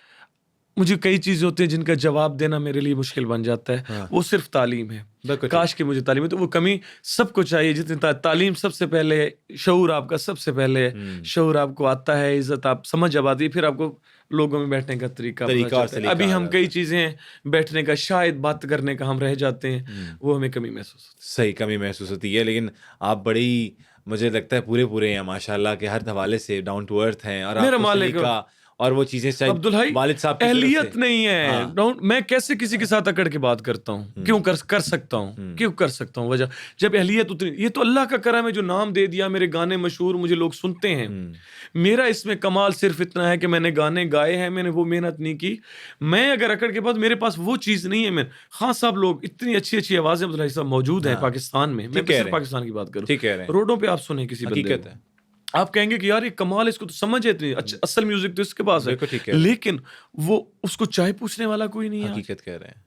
मुझे कई चीज़ें होती हैं जिनका जवाब देना मेरे लिए मुश्किल बन जाता है, हाँ। वो सिर्फ तालीम है। बिल्कुल ठीक। काश कि मुझे तालीम है, तो वो कमी सबको चाहिए, जितनी तालीम सबसे पहले है, शऊर आपका सबसे पहले है, शऊर आपको आता है, इज्जत आप समझ जब आती है, फिर आपको लोगों में बैठने का तरीका पता तरीका और चलता है। सलीका अभी आ हम जाता कई है। चीज़ें बैठने का, शायद बात करने का हम रह जाते हैं, वो हमें कमी महसूस होती सही कमी महसूस होती है, लेकिन आप बड़ी, मुझे लगता है पूरे हैं माशाल्लाह के, हर हवाले से डाउन टू अर्थ हैं, और है। मेरा आपको मालिक सलीका और वो चीजें शायद अब्दुल भाई, वालिद साहब की तरफ एहलियत से। नहीं है। हाँ। मैं कैसे किसी के साथ अकड़ के बात करता हूँ? क्यों कर सकता हूँ? क्यों कर सकता हूँ? वजह, जब एहलियत उतनी, ये तो अल्लाह का करम है जो नाम दे दिया, मेरे गाने मशहूर, मुझे लोग सुनते हैं। मेरा इसमें कमाल सिर्फ इतना है कि मैंने गाने गाए हैं, मैंने वो मेहनत नहीं की। मैं अगर अकड़ के बाद, मेरे पास वो चीज़ नहीं है। मैं, हाँ साहब, लोग इतनी अच्छी अच्छी आवाज़ें अब्दुल भाई साहब मौजूद हैं पाकिस्तान में। मैं ठीक कह सिर्फ रहे हैं। पाकिस्तान की बात करूँ, ठीक कह रहे हैं। रोडों पे आप सुने किसी बंदे हकीकत को, है। आप कहेंगे कि यार ये कमाल है, इसको तो समझ है इतनी, अच्छा असल म्यूजिक तो इसके पास है, बिल्कुल ठीक कह रहे हैं। लेकिन वो उसको चाय पूछने वाला कोई नहीं है आज। हकीकत कह रहे हैं।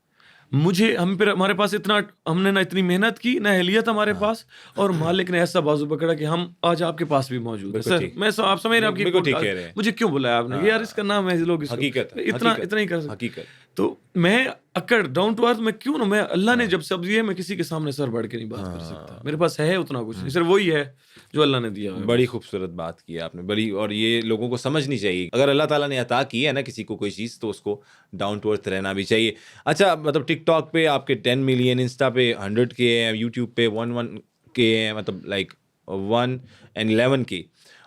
हमारे पास इतना, हमने ना इतनी मेहनत की, ना एहलियत हमारे पास, और मालिक ने ऐसा बाजू पकड़ा कि हम आज आपके पास भी मौजूद है। बिल्कुल सर, ठीक। आप समझ रहे हैं, आपकी बिल्कुल ठीक कह रहे हैं। मुझे क्यों बुलाया आपने, यार इसका नाम है, लोग इसको हकीकत है। इतना हकीकत। इतना ही कर सकते। हकीकत। तो मैं अकड़, डाउन टू अर्थ, मैं क्यों ना, मैं अल्लाह ने जब सब दिए, मैं किसी के सामने सर बढ़ के नहीं बात कर सकता। मेरे पास है उतना कुछ नहीं, सिर्फ वही है जो अल्लाह ने दिया है। बड़ी खूबसूरत बात की है आपने, बड़ी, और ये लोगों को समझनी चाहिए। अगर अल्लाह ताला ने अता की है ना किसी को कोई चीज़, तो उसको डाउन टू अर्थ रहना भी चाहिए। अच्छा, मतलब टिकटॉक पे आपके 10 मिलियन, इंस्टा पे 100 के हैं, यूट्यूब पे 1 के हैं, मतलब लाइक 1 and 11 के,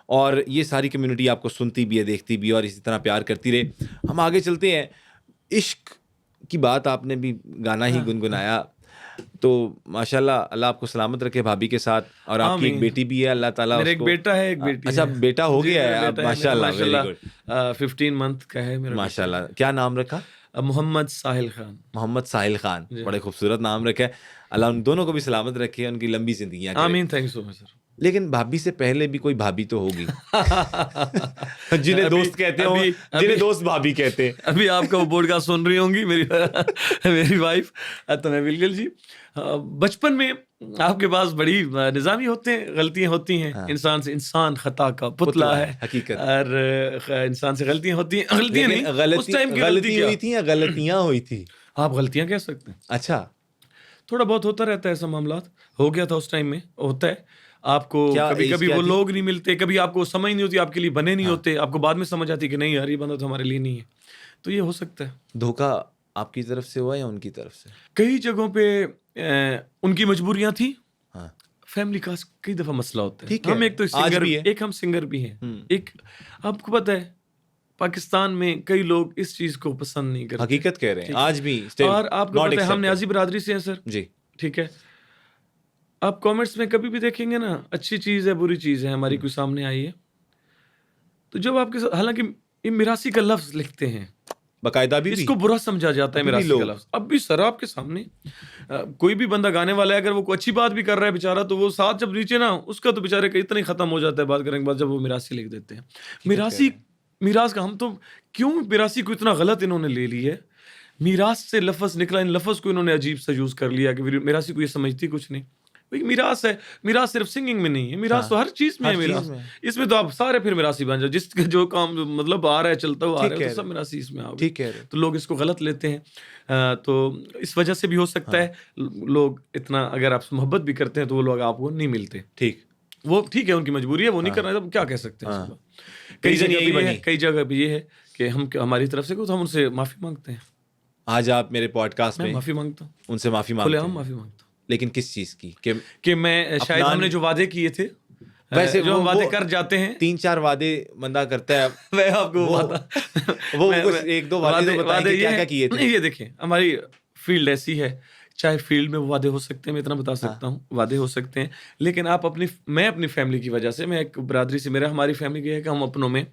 और ये सारी कम्युनिटी आपको सुनती भी है, देखती भी है, और इसी तरह प्यार करती रहे। हम आगे चलते हैं। इश्क की बात आपने भी गाना ही गुनगुनाया, तो माशाल्लाह, अल्लाह आपको सलामत रखे भाभी के साथ, और आपकी एक आमीन। बेटी भी है, अल्लाह ताला मेरा एक उसको। बेटा है, एक बेटी अच्छा, है। बेटा हो जी, गया मेरा है अब, बेटा है, माशाल्लाह, वेरी माशाल्लाह, गुड। 15 मंथ का है मेरा माशाल्लाह, क्या नाम रखा? बेटा। मोहम्मद साहिल खान। मोहम्मद साहिल खान, जी। बड़े खूबसूरत नाम रखा है। अल्लाह उन दोनों को भी सलामत रखे, उनकी लंबी जिंदगियां करे। आमीन, thank you so much sir. लेकिन भाभी से पहले भी कोई भाभी तो होगी जिन्हें अभी- दोस्त कहते हो, अभी- जिन्हें अभी- दोस्त भाभी कहते हैं। अभी आपका वो पॉडकास्ट सुन रही होंगी मेरी मेरी वाइफ। तो मैं बिल्कुल जी, बचपन में आपके पास बड़ी निज़ामी होते हैं, गलतियां होती हैं। इंसान से इंसान खता का पुतला है, हकीकत। और इंसान से गलतियां होती हैं, गलतियां लेकिन नहीं, उस टाइम की गलती गलती क्या? हुई थी या गलतियां हुई थी? आप गलतियां कह सकते हैं, अच्छा, थोड़ा बहुत होता रहता है ऐसा मामला। हो गया था उस टाइम में, होता है आपको, क्या कभी एज कभी क्या वो थी? लोग नहीं मिलते, कभी आपको समझ नहीं होती, आपके लिए बने नहीं होते, आपको बाद में समझ आती कि नहीं यार, ये बंदा तो हमारे लिए नहीं है। तो ये हो सकता है। धोखा आपकी तरफ से हुआ या उनकी तरफ से? कई जगहों पे उनकी मजबूरियां थी, हाँ, फैमिली का कई दफा मसला होता है। ठीक है, हम एक तो आज सिंगर भी है। एक हम सिंगर भी हैं, एक, आपको पता है पाकिस्तान में कई लोग इस चीज को पसंद नहीं करते। हकीकत कह रहे हैं, ठीक। आज भी still और आपको not पता है हम accepted। न्याजी बरादरी से हैं सर, जी, ठीक है। आप कमेंट्स में कभी भी देखेंगे ना, अच्छी चीज है, बुरी चीज है हमारी कोई सामने आई है, तो जब आपके साथ, हालांकि ये मिरासी का लफ्ज लिखते हैं, बाकायदा भी इसको बुरा समझा जाता है अभी भी मिरासी लोग। का लफ्ज। अब भी सर आपके सामने कोई भी बंदा गाने वाला है, अगर वो कोई अच्छी बात भी कर रहा है बेचारा, तो वो साथ जब नीचे ना, उसका तो बेचारे का इतना ही खत्म हो जाता है बात करने के बाद, जब वो मिरासी लिख देते हैं। मिरासी, मिरास का, हम तो क्यों मिरासी को इतना गलत इन्होंने ले ली है? मिरास से लफ्ज निकला, इन लफ्ज को इन्होंने अजीब सा यूज कर लिया कि मिरासी को ये समझती कुछ नहीं। भाई मिरास है, मिरास सिर्फ सिंगिंग में नहीं है, मिरास तो हर चीज में है। मिरास इसमें तो आप सारे फिर मिरासी बन जाओ, जिसके जो काम मतलब आ रहा है, चलता हुआ आ रहा है, तो सब मिरासी इसमें आओगे। ठीक है, तो लोग इसको गलत लेते हैं। तो इस वजह से भी हो सकता है लोग इतना, अगर आप मोहब्बत भी करते हैं तो वो लोग आपको नहीं मिलते। ठीक, वो ठीक है, उनकी मजबूरी है, वो नहीं करना है, तो क्या कह सकते हैं उसको। कई जगह भी ये है कि हम, हमारी तरफ से, तो हम उनसे माफी मांगते हैं। आज आप मेरे पॉडकास्ट में माफी मांगता हूँ, उनसे माफी मांगते हैं, माफी मांगता हूँ। लेकिन किस चीज की? कि मैं शायद हमने जो वादे किए थे, वैसे जो हम वादे कर जाते हैं, 3-4 वादे बंदा करता है। मैं आपको वो कुछ 1-2 वादे तो बताएं कि क्या-क्या किए थे। नहीं, ये देखिए, हमारी फील्ड ऐसी है, चाहे फील्ड में वो वादे हो सकते हैं, मैं इतना बता सकता हूँ, वादे हो सकते हैं, लेकिन आप मैं अपनी फैमिली की वजह से, मैं एक बरादरी से, हमारी फैमिली की है कि हम अपनों में,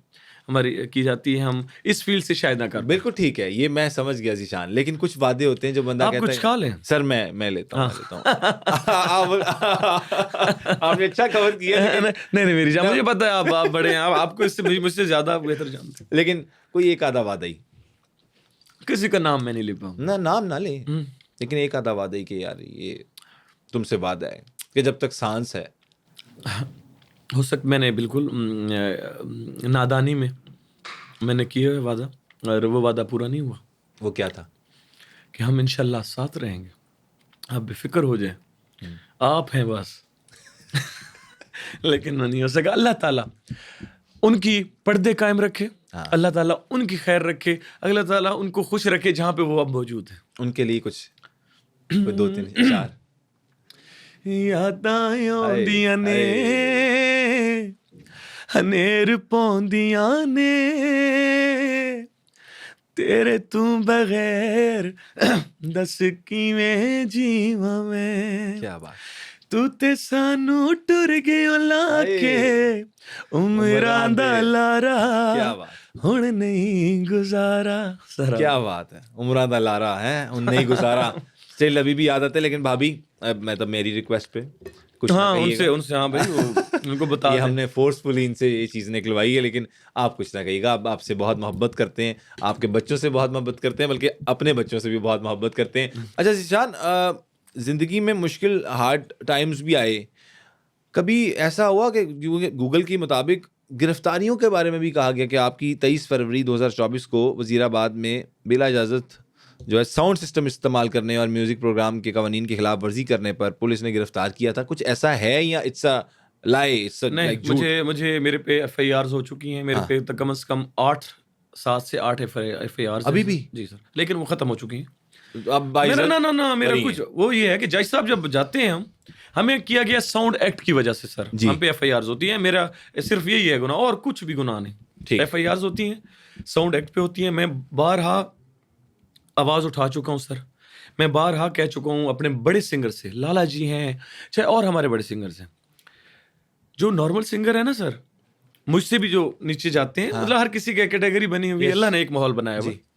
हमारी की जाती है, हम इस फील्ड से शायद ना कर पाएं। बिल्कुल ठीक है, ये मैं समझ गया ज़ीशान, लेकिन कुछ वादे होते हैं जो बंदा आप कहता कुछ है खा लें। सर मैं लेता हूँ, हाँ। मैं लेता हूँ। आपने अच्छा कवर किया, लेकिन नहीं मेरी जान, मुझे पता है आप बड़े हैं, आपको इससे मुझसे ज्यादा बेहतर जानते हैं। लेकिन कोई एक आधा वादा ही, किसी का नाम मैं नहीं ले पाऊंगा। ना नाम ना ले, हम्म। लेकिन एक आधा वादा ही कि यार ये तुमसे वादा है कि जब तक सांस है। हो सकता मैंने बिल्कुल नादानी में मैंने किया है वादा, और वो वादा पूरा नहीं हुआ वो क्या था? कि हम इंशाल्लाह साथ रहेंगे, आप बेफिक्र हो जाए, आप हैं बस। लेकिन वो नहीं हो सका। अल्लाह ताला उनकी पर्दे कायम रखे, हाँ। अल्लाह ताला उनकी खैर रखे, अल्लाह ताला उनको खुश रखे जहाँ पे वो अब मौजूद है। उनके लिए कुछ कोई 2-3 इशार। यादां हाय, आउंदियां ने, हनेर पौंदियां ने, तेरे तू बगैर दस किवें जीवां मैं। क्या बात, तू ते सानू टुर गयो लाके उमरां दा लारा, क्या बात, हुण नहीं गुजारा। क्या बात है, उमरां दा लारा है उन नहीं गुजारा। स्टिल अभी भी याद आते हैं, लेकिन भाभी अब मैं तो मेरी रिक्वेस्ट पे कुछ ना हाँ, कहिएगा। उनसे हाँ भाई, वो उनको बता ये दें। हमने फोर्सफुली इनसे ये चीज़ निकलवाई है, लेकिन आप कुछ ना कहिएगा। आप आपसे बहुत मोहब्बत करते हैं, आपके बच्चों से बहुत मोहब्बत करते हैं, बल्कि अपने बच्चों से भी बहुत मोहब्बत करते हैं। अच्छा ज़ीशान, ज़िंदगी में मुश्किल हार्ड टाइम्स भी आए, कभी ऐसा हुआ कि गूगल के मुताबिक गिरफ्तारियों के बारे में भी कहा गया कि आपकी 23 फरवरी 2024 को वज़ीराबाद में बिला इजाज़त जो है साउंड सिस्टम इस्तेमाल करने और म्यूज़िक प्रोग्राम के कवानीन की खिलाफ वर्जी करने पर पुलिस ने गिरफ्तार किया था? कुछ ऐसा है या इट्स अ लाई, इट्स नहीं, लाइक झूठ? मुझे मेरे पे एफआईआर हो चुकी हैं, मेरे हाँ। पे तो कम से कम 7 से 8 एफआईआर अभी भी? जी सर, लेकिन वो खत्म हो चुकी हैं। अब बाइज़ मेरा ना मेरा बरी कुछ हैं। वो ये है कि जज साहब जब जाते हैं हमें किया गया साउंड एक्ट की वजह से सर, जी। हम पे एफआईआर होती है। मेरा सिर्फ यही है गुनाह, और कुछ भी गुनाह नहीं। ठीक। एफआईआर होती हैं, साउंड एक्ट पे होती हैं। मैं बारहा आवाज उठा चुका हूँ सर, मैं बारहा कह चुका हूँ अपने बड़े सिंगर से, लाला जी हैं चाहे और हमारे बड़े सिंगर्स हैं, जो नॉर्मल सिंगर है ना सर, मुझसे भी जो नीचे जाते हैं, हाँ। मतलब हर किसी की कैटेगरी बनी हुई है, Yes. अल्लाह ने एक माहौल बनाया हुआ जी। है।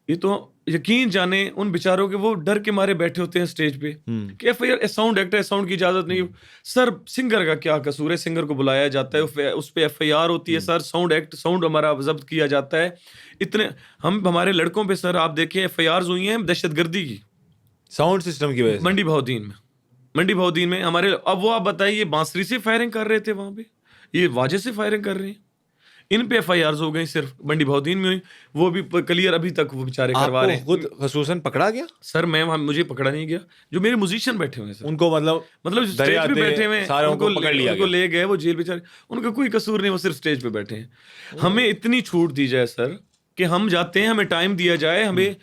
ये तो यकीन जाने उन बेचारों के, वो डर के मारे बैठे होते हैं स्टेज पे कि एफआईआर साउंड एक्ट है, साउंड की इजाजत नहीं। सर सिंगर का क्या कसूर है? सिंगर को बुलाया जाता है, उस पे एफआईआर होती है सर, साउंड एक्ट, साउंड हमारा जब्त किया जाता है। इतने हमारे लड़कों पे सर आप देखें एफआईआर हुई हैं दहशतगर्दी की, साउंड सिस्टम की वजह से। मंडी भाउदीन में हमारे। अब वो आप बताइए, बांसुरी से फायरिंग कर रहे थे वहां पे, ये वाजे से फायरिंग कर रहे हैं। इन पे एफआईआर हो गई, सिर्फ मंडी भाउदीन में हुई, वो भी क्लियर अभी तक वो बेचारे करवा रहे हैं। खुद खसूसन पकड़ा गया? सर मुझे पकड़ा नहीं गया, जो मेरे म्यूजिशियन बैठे हुए हैं सर, उनको मतलब जो स्टेज पे बैठे हुए हैं, सारे उनको पकड़ लिया उनको गया। ले गए, वो जेल बेचारे, उनका कोई कसूर नहीं, वो सिर्फ स्टेज पे बैठे हैं। हमें इतनी छूट दी जाए सर कि हम जाते हैं, हमें टाइम दिया जाए, हमें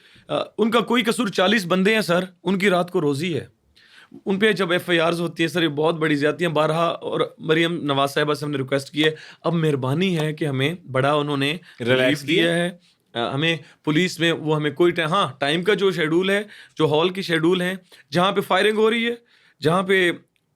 उनका कोई कसूर, 40 बंदे हैं सर, उनकी रात को रोजी है। उन पे जब एफआईआर होती है सर, ये बहुत बड़ी ज्यादतियां। बारहा और मरियम नवाज साहिबा से हमने रिक्वेस्ट की है, अब मेहरबानी है कि हमें बड़ा उन्होंने रिलीफ दिया है। हमें पुलिस में वो हमें कोई टाइम का जो शेड्यूल है, जो हॉल की शेड्यूल है, जहाँ पे फायरिंग हो रही है, जहाँ पे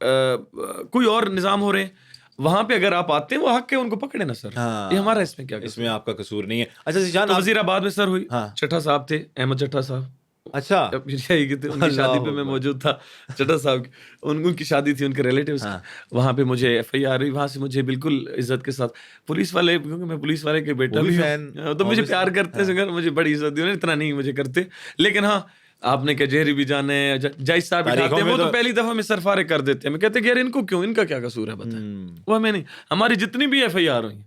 कोई और निज़ाम हो रहे हैं, वहां पे अगर आप आते हैं, वो हक है, उनको पकड़े ना सर। हाँ। ये हमारा इसमें क्या कसूर? इसमें आपका कसूर नहीं है। अच्छा ज़ीशान, तो वजीराबाद में सर हुई, हाँ। चट्टा साहब थे, अहमद चट्टा साहब, अच्छा उनकी शादी पे मैं मौजूद था, चट्टा साहब की, उनकी शादी थी, उनके रिलेटिव्स की। वहां पे मुझे एफआईआर हुई, वहां से मुझे बिल्कुल इज्जत के साथ पुलिस वाले, क्योंकि मैं पुलिस वाले के बेटा भी हूं, तो मुझे प्यार करते हैं, मुझे बड़ी इज्जत दी उन्होंने, इतना नहीं मुझे करते, लेकिन हाँ आपने कचहरी भी जाना है, जज साहब बिठाते हैं, वो तो पहली दफा में सरफारे कर देते हैं। मैं कहते हैं यार इनको क्यों, इनका क्या कसूर है बताएं? वो हमें नहीं, हमारी जितनी भी एफआईआर हुई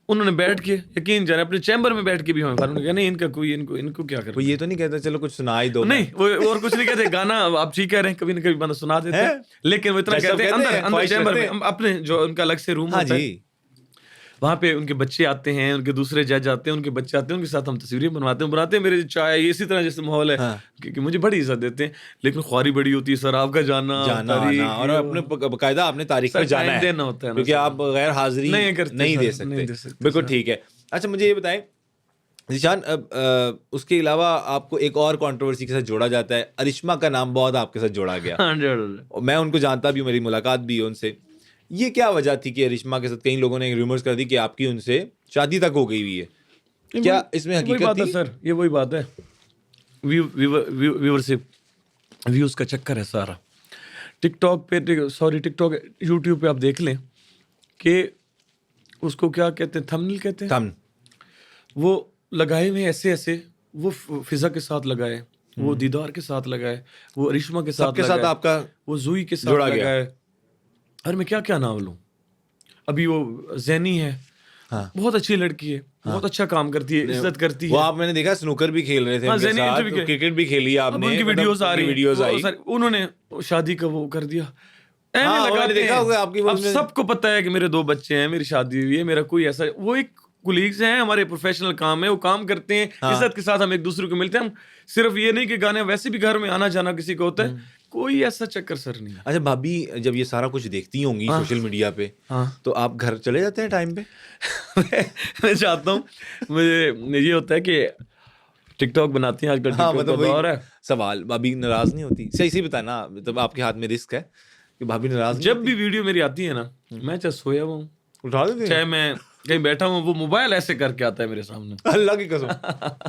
उन्होंने बैठ के, यकीन जाने अपने चैम्बर में बैठ के भी हमें कहा नहीं, इनका कोई, इनको क्या कर, ये तो नहीं कहता चलो कुछ सुना ही दो, नहीं वो और कुछ नहीं कहते, गाना आप ठीक कह रहे हैं, कभी ना कभी बंदा सुना देते हैं, लेकिन वो इतना कहते हैं अंदर चैम्बर में, अपने जो उनका अलग से रूम होता है, वहाँ पे उनके बच्चे आते हैं, उनके दूसरे जज आते हैं, उनके बच्चे आते हैं, उनके साथ हम तस्वीरें बनाते हैं मेरे चाय, इसी तरह जैसे माहौल है, क्योंकि मुझे बड़ी इज्जत देते हैं। लेकिन ख्वारी बड़ी होती है सर, आपका जाना और अपने बकायदा आपने तारीख में जाना है, देना होता है, क्योंकि आप गैर हाजिरी नहीं दे सकते। बिल्कुल ठीक है। अच्छा मुझे ये बताएं ज़ीशान, उसके अलावा आपको एक और कंट्रोवर्सी के साथ जोड़ा जाता है, अरिश्मा का नाम बहुत आपके साथ जोड़ा गया। मैं उनको जानता भी हूँ, मेरी मुलाकात भी है उनसे, ये क्या वजह थी कि रिश्मा के साथ कई लोगों ने रूमर्स कर दी कि आपकी उनसे शादी तक हो गई हुई है, क्या इसमें वही हकीकत बात है थी? सर, ये वही बात है, व्यूअरशिप व्यूज का चक्कर है सारा। टिकटॉक पे, सॉरी टिकटॉक, यूट्यूब पे आप देख लें कि उसको क्या कहते हैं, थंबनेल कहते हैं, थम वो लगाए हुए ऐसे ऐसे, वो फिजा के साथ लगाए, वो दीदार के साथ लगाए, वो रिश्मा के साथ सबके साथ लगाए, आपका वो जूही के साथ जोड़ा गया। लगाए। अरे मैं क्या क्या नाम लूं, अभी वो जैनी है, हाँ। बहुत अच्छी लड़की है, बहुत अच्छा काम करती है, इज्जत करती वो है। आप मैंने देखा स्नूकर भी खेल रहे थे हाँ, इनके ज़ेनी साथ, इंटरव्यू के- क्रिकेट भी खेली अब आपने, उनकी वीडियोस आ रही हैं, वीडियोस वो आई। सर, उन्होंने शादी का वो कर दिया, ऐने हाँ, वो मैंने लगाते देखा हैं। होगा आपकी वो अब उसमें- सबको पता है कि मेरे 2 बच्चे हैं, मेरी शादी हुई है, मेरा कोई ऐसा, वो एक कुलीग्स हैं, हमारे प्रोफेशनल काम है, वो काम करते हैं, हाँ। इज्जत के साथ हम एक दूसरे को मिलते हैं। हम सिर्फ ये नहीं कि गाने, वैसे भी घर में आना जाना किसी को होता है, कोई ऐसा चक्कर सर नहीं है। अच्छा भाभी, जब ये सारा कुछ देखती होंगी हाँ। सोशल मीडिया पे, हाँ। तो आप घर चले जाते हैं टाइम पे? मैं चाहता हूँ, मुझे ये होता है कि टिकटॉक बनाती हैं आजकल, हाँ, टिकटॉक मतलब का वही दौर है। सवाल, भाभी नाराज नहीं होती? सही सही बताना, मतलब आपके हाथ में रिस्क है कि भाभी नाराज नहीं जब भी वीडियो मेरी आती है ना, मैं चाहे सोया हुआ हूँ, उठा देते हैं? चाहे मैं कहीं बैठा हूँ, वो मोबाइल ऐसे करके आता है मेरे सामने। अल्लाह की कसम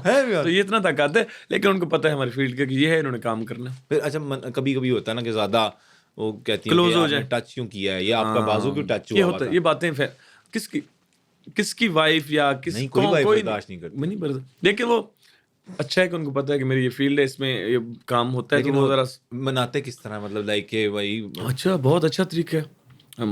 है यार। तो ये इतना ताकत है, लेकिन उनको पता है हमारी फील्ड का कि ये है, इन्होंने काम करना। फिर अच्छा, कभी कभी होता है ना कि ज्यादा वो कहती है Close कि हो आपने जाए। टच क्यों किया है, या आपका बाजू क्यों टच ये हुआ होता है, था? ये बातें किसकी किसकी वाइफ या किस नहीं, कोई वाइफ कोई बर्दाश्त नहीं करती। मैं नहीं बर्दाश्त, लेकिन वो अच्छा है कि उनको पता है कि मेरी ये फील्ड है, इसमें ये काम होता है, लेकिन तो वो वो जरा मनाते किस तरह, मतलब लाइक के वही अच्छा, बहुत अच्छा तरीका है। हम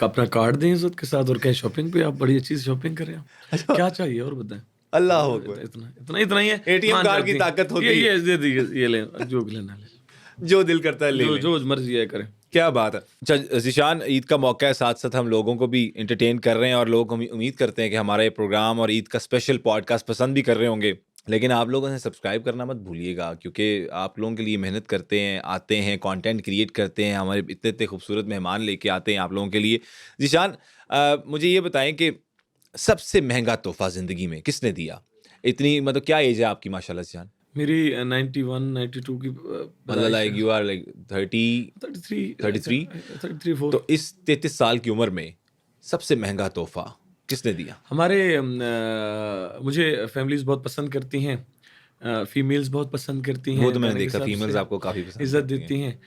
अपना कार्ड दें इज्जत के साथ और कहें शॉपिंग पे, आप बड़ी अच्छी शॉपिंग करें आप। क्या चाहिए और बताएं। अल्लाह हो अकबर। इतना इतना इतना ही है। ATM मान कार्ड की जाती हैं। ताकत होती ये दे दीजिए, ये लें, जो भी लेना ले, जो दिल करता है ले जो लें। जो मर्जी है करें। क्या बात है। अच्छा ज़ीशान, ईद का मौका है, साथ साथ हम लोगों को भी एंटरटेन कर रहे हैं और लोग उम्मीद करते हैं कि हमारा ये प्रोग्राम और ईद का स्पेशल पॉडकास्ट पसंद भी कर रहे होंगे। लेकिन आप लोगों ने सब्सक्राइब करना मत भूलिएगा, क्योंकि आप लोगों के लिए मेहनत करते हैं, आते हैं, कंटेंट क्रिएट करते हैं, हमारे इतने इतने खूबसूरत मेहमान लेके आते हैं आप लोगों के लिए। ज़ीशान, मुझे ये बताएं कि सबसे महंगा तोहफा ज़िंदगी में किसने दिया? इतनी मतलब क्या एज है आपकी माशाल्लाह ज़ीशान? मेरी 91 92 की मतलब लाइक यू आर लाइक 30 33? 33 4। तो इस 33 साल की उम्र में सबसे महंगा तोहफा किसने दिया? हमारे मुझे फैमिलीज बहुत पसंद करती हैं, फीमेल्स बहुत पसंद करती हैं। वो तो मैंने गाने के देखा, हिसाब फीमेल्स से आपको काफी पसंद इज्जत करती देती हैं।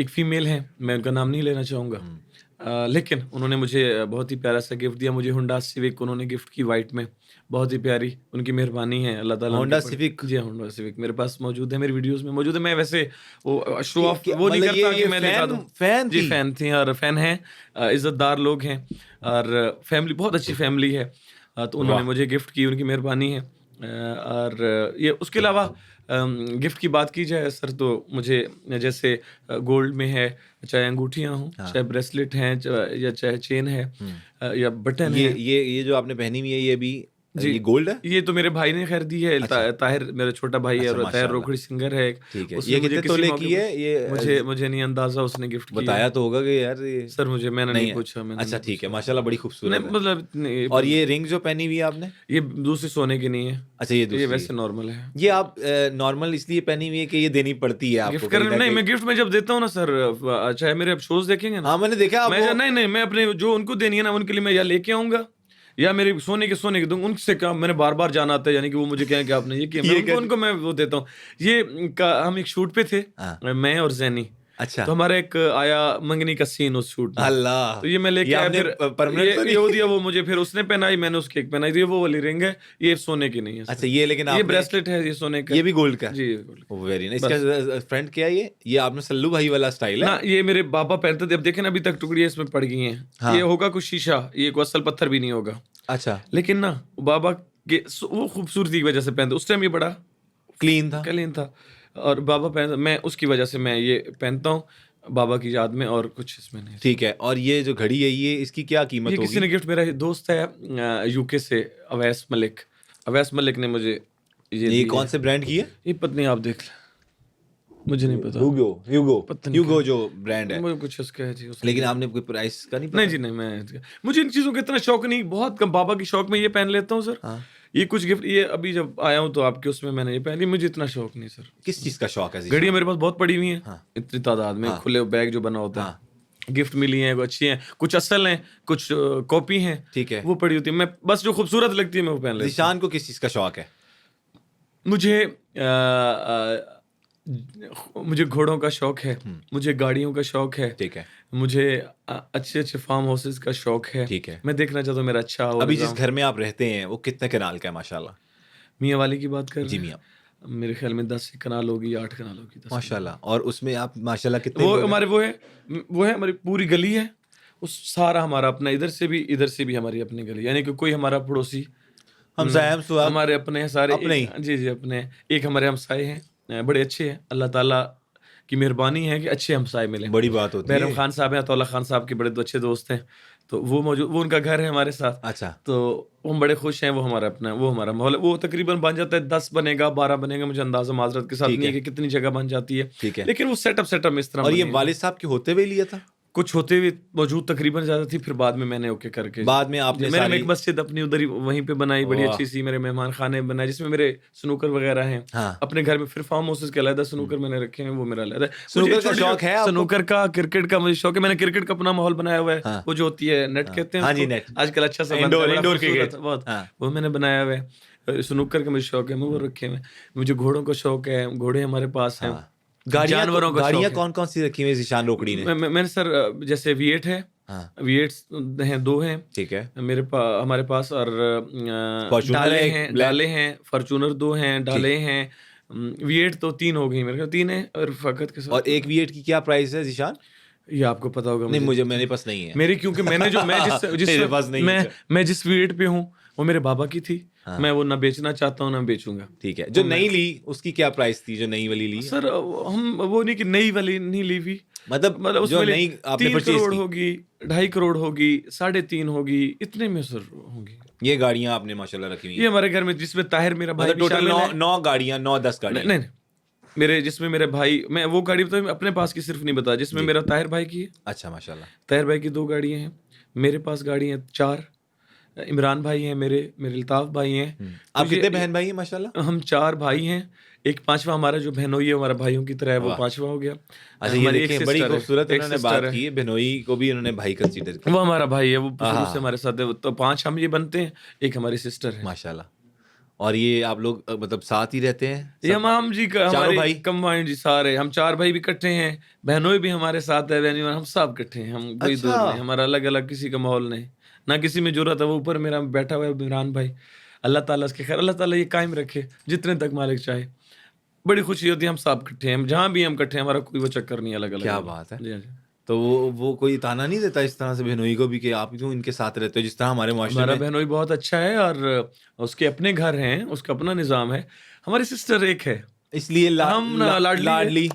एक फीमेल है, मैं उनका नाम नहीं लेना चाहूँगा, लेकिन उन्होंने मुझे बहुत ही प्यारा सा गिफ्ट दिया। मुझे होंडा सिविक उन्होंने गिफ्ट की, वाइट में, बहुत ही प्यारी, उनकी मेहरबानी है, अल्लाह ताला होंडा उनके ऊपर। सिविक? जी हाँ, होंडा सिविक मेरे पास मौजूद है, मेरी वीडियोस में मौजूद है। मैं वैसे वो शो ऑफ क्या- वो नहीं मतलब करता ये कि मैं दिखा दूं। फैन जी थी? फैन थी और फैन हैं, इज्जतदार लोग हैं और फैमिली बहुत अच्छी फैमिली है। तो उन्होंने वाह। मुझे गिफ्ट की, उनकी मेहरबानी है। और ये उसके अलावा गिफ्ट की बात की जाए सर, तो मुझे जैसे गोल्ड में है, चाहे अंगूठियाँ हों, चाहे ब्रेसलेट हैं, या चाहे चेन है, या बटन है। ये जो आपने पहनी हुई है, ये भी जी। ये गोल्ड है? ये तो मेरे भाई ने खैर दी है। ताहिर मेरा छोटा भाई है, अच्छा, और ताहिर माशाल्लाह। रोकड़ी सिंगर है एक। ठीक है। उसने ये मुझे कितने किसी तोले मौके की पर- है ये? मुझे नहीं अंदाजा, उसने गिफ्ट किया। बताया तो होगा कि यार ये सर मुझे मैंने नहीं है। पूछा, मैंने अच्छा नहीं ठीक है, पूछा। माशाल्लाह बड़ी खूबसूरत नहीं, है। मतलब नहीं, और ये रिंग जो पहनी हुई है आपने, ये दूसरी सोने की नहीं है। अच्छा ये ये दूसरी वैसे नॉर्मल है। ये आप नॉर्मल इसलिए पहनी हुई है कि ये देनी पड़ती है आपको गिफ्ट कहीं करने ना नहीं, कहीं? मैं गिफ्ट में जब देता हूँ ना सर, चाहे मेरे अब शोज देखेंगे ना, हाँ, मैंने देखा मैं आपको। नहीं मैं अपने जो उनको देनी है ना, उनके लिए मैं या लेके आऊंगा, या मेरे सोने के दूंगा। उनसे काम मैंने बार बार जाना आता है, यानी कि वो मुझे कहें कि आपने ये किया, मैं उनको मैं वो देता हूँ। ये हम एक शूट पे थे, मैं और जैनी। अच्छा। तो हमारा एक आया मंगनी का सीन उस शूट में। अल्लाह, तो ये मैं लेके आया, फिर परमानेंट तो ये वो दिया, वो मुझे फिर उसने पहनाई, मैंने उसकी एक पहनाई। तो ये वो वाली रिंग है, ये सोने की नहीं है। अच्छा, ये लेकिन ये आपने ब्रेसलेट है, ये सोने का। ये भी गोल्ड का? जी वेरी नाइस। इसका फ्रंट क्या है? ये आपने सल्लू भाई वाला स्टाइल है ना, ये मेरे पापा पहनते थे। अब देखें ना, अभी तक टुकड़ियां इसमें पड़ गई हैं। हाँ। ये होगा कुछ शीशा, ये कोई असल पत्थर भी नहीं होगा। अच्छा, लेकिन ना बाबा के वो खूबसूरती की वजह से पहनते। उस टाइम ये बड़ा क्लीन था। क्लीन था, और बाबा पहनते, मैं उसकी वजह से मैं ये पहनता हूँ बाबा की याद में, और कुछ इसमें नहीं। ठीक है। और ये जो घड़ी है, ये इसकी क्या कीमत ये होगी? किसी ने गिफ्ट, मेरा दोस्त है यूके से, अवैस मलिक ने मुझे ये दी कौन है। से ब्रांड की है? ये पत्नी आप देख लें, मुझे नहीं पता। ह्यूगो जो ब्रांड है। मुझे कुछ उसका है जी, उसका लेकिन आपने कोई प्राइस का नहीं पता? नहीं जी, नहीं, मुझे इन चीज़ों का इतना शौक नहीं, बहुत कम। बाबा की शौक में ये पहन लेता हूँ सर। हाँ। ये कुछ गिफ्ट, ये अभी जब आया हूँ तो आपके उसमें मैंने ये पहन ली, मुझे इतना शौक नहीं सर। किस चीज का शौक है? घड़ियाँ मेरे पास बहुत पड़ी हुई हैं, हाँ। इतनी तादाद में, खुले बैग जो बना होता है। हाँ। गिफ्ट मिली हैं, वो अच्छी हैं, कुछ असल हैं, कुछ कॉपी हैं, ठीक है। वो पड़ी होती है। मैं बस जो खूबसूरत लगती है मैं वो पहन लेता ज़ीशान को किस चीज़ का शौक है? हूँ। मुझे घोड़ों का शौक है, मुझे गाड़ियों का शौक है, ठीक है, मुझे अच्छे अच्छे फार्म हाउसेस का शौक है। ठीक है। मैं देखना चाहता हूँ मेरा अच्छा हो अभी जिस निज़ाम। घर में आप रहते हैं वो कितने कनाल का है माशाल्लाह? मियाँ वाली की बात कर रहे जी हैं? मियाँ। मेरे ख्याल में 10 कनाल होगी, 8 कनाल होगी, 10 कनाल। माशाल्लाह। और उसमें आप माशाल्लाह कितने वो लोग हैं? हमारे वो है हमारी पूरी गली है, उस सारा हमारा अपना, इधर से भी हमारी अपनी गली, यानी कि कोई हमारा पड़ोसी हमसाए हमसुआ हमारे अपने हैं सारे। अपने ही? जी जी अपने हैं। एक हमारे हमसाए हैं, बड़े अच्छे हैं, अल्लाह ताला की मेहरबानी है कि अच्छे हमसाए मिले। बड़ी बात होती बैरम है। खान साहब हैं, अतौला खान साहब के बड़े अच्छे दोस्त हैं, तो वो उनका घर है हमारे साथ। अच्छा, तो हम बड़े खुश हैं, वो हमारा अपना, वो हमारा माहौल है। वो तकरीबन बन जाता है 10 बनेगा, 12 बनेगा, मुझे अंदाजा माजरत के साथ ठीक नहीं है है। कि कितनी जगह बन जाती है, ठीक है। लेकिन वो सेटअप इस तरह और ये बनी है। वालिद साहब के होते हुए लिया था? कुछ होते हुए मौजूद तकरीबन ज़्यादा थी, फिर बाद में मैंने ओके करके बाद में आपने मैंने सारी एक मस्जिद अपनी उधर ही वहीं पे बनाई, बड़ी वाह! अच्छी सी, मेरे मेहमान खाने बनाए जिसमें मेरे स्नूकर वगैरह हैं। हाँ। अपने घर में फिर फार्म हाउसेस के अलग स्नूकर मैंने रखे हैं, वो मेरा अलग है। स्नूकर मुझे का छोटी- शौक है आपको? स्नूकर का, क्रिकेट का मुझे शौक है। मैंने क्रिकेट का अपना माहौल बनाया हुआ है, हाँ। वो जो होती है नेट कहते हैं हाँ जी, उसको, नेट। आजकल अच्छा सा बनता इंडोर है, बड़ा इंडोर खूबसूरत क्रिकेट। बहुत, हाँ। वो मैंने बनाया हुआ है। स्नूकर का मुझे शौक है, मैं वो रखे हुए हैं। मुझे घोड़ों का शौक है, घोड़े हमारे पास हैं। हाँ। गाड़ियाँ जानवरों का गाड़ियाँ शौक है। कौन-कौन सी रखी हुई है ज़ीशान रोकड़ी ने? मैंने सर जैसे V8 है, हाँ, V8 हैं, 2 हैं ठीक है। हमारे पास, और फॉर्च्यूनर डाले है एक हैं, ब्लैक। डाले हैं, फॉर्च्यूनर 2 हैं, ठीक। डाले हैं। V8 तो 3 हो गई मेरे ख्याल, 3 है, और रफ़ाकत के और साथ एक V8 की क्या प्राइस है ज़ीशान? ये आपको पता होगा, नहीं, मुझे मेरे पास नहीं है। मेरी, क्योंकि मैंने जो मैं जिस मेरे पास नहीं है। मैं जिस V8 पे हूँ वो मेरे बाबा की थी। हाँ। मैं वो ना बेचना चाहता हूँ ना बेचूंगा। ठीक है। जो नई ली उसकी क्या प्राइस थी जो नई वाली ली? सर हम वो नहीं कि नई वाली नहीं ली हुई, मतलब जो उसमें नई आपने 3 परचेज करोड़ की? होगी, 2.5 करोड़ होगी, 3.5 होगी, इतने में सर होगी। ये गाड़ियाँ आपने माशाल्लाह रखी हुई ये हैं। हमारे घर में, जिसमें ताहिर मेरा भाई मतलब भी टोटल शामिल 9 है। 9 गाड़ियाँ, 9-10 नहीं गाड़ियाँ। नहीं, मेरे जिसमें मेरे भाई, मैं वो गाड़ी तो अपने पास की सिर्फ नहीं बता, जिसमें जी। मेरा ताहिर भाई की है, अच्छा माशाल्लाह। ताहिर भाई की 2 गाड़ियां हैं, मेरे पास गाड़ी हैं 4, इमरान भाई हैं, मेरे अल्ताफ भाई हैं। आप तो कितने बहन भाई हैं माशाल्लाह? हम 4 भाई हैं। एक 5वां हमारा जो बहनोई है, हमारा भाइयों की तरह है, वो वाह! 5वां हो गया। अच्छा ये हमारी एक देखें बड़ी सिस्टर है, खूबसूरत एक उन्होंने सिस्टर बात है। की है, बहनोई को भी उन्होंने भाई कंसीडर किया। वो हमारा भाई है, वो शुरू आहा। से हमारे साथ है। तो 5 हम ये बनते हैं, एक हमारी सिस्टर है। माशाल्लाह। और ये आप लोग मतलब साथ ही रहते हैं? ये सब हम जी का चारों हमारे भाई? कंबाइंड जी, सारे हम 4 भाई भी इकट्ठे हैं, बहनोई भी हमारे साथ है, बहनी हम सब इकट्ठे हैं, हम कोई दूर अच्छा। नहीं, हमारा अलग अलग किसी का माहौल नहीं, ना किसी में जरूरत है। वो ऊपर मेरा बैठा हुआ है इमरान भाई, अल्लाह ताला इसके खैर, अल्लाह ताला ये कायम रखे जितने तक मालिक चाहे। बड़ी खुशी होती है, हम सब इकट्ठे हैं, जहाँ भी हम इकट्ठे हैं, हमारा कोई वो चक्कर नहीं, अलग अलग। क्या बात है। जी हाँ जी। तो वो कोई ताना नहीं देता इस तरह से बहनोई को भी कि आप क्यों इनके साथ रहते हो, जिस तरह हमारे माशरे हमारा में? बहनोई बहुत अच्छा है, और उसके अपने घर हैं, उसका अपना निज़ाम है। हमारी सिस्टर एक है, इसलिए हम लाडली है। लाडली।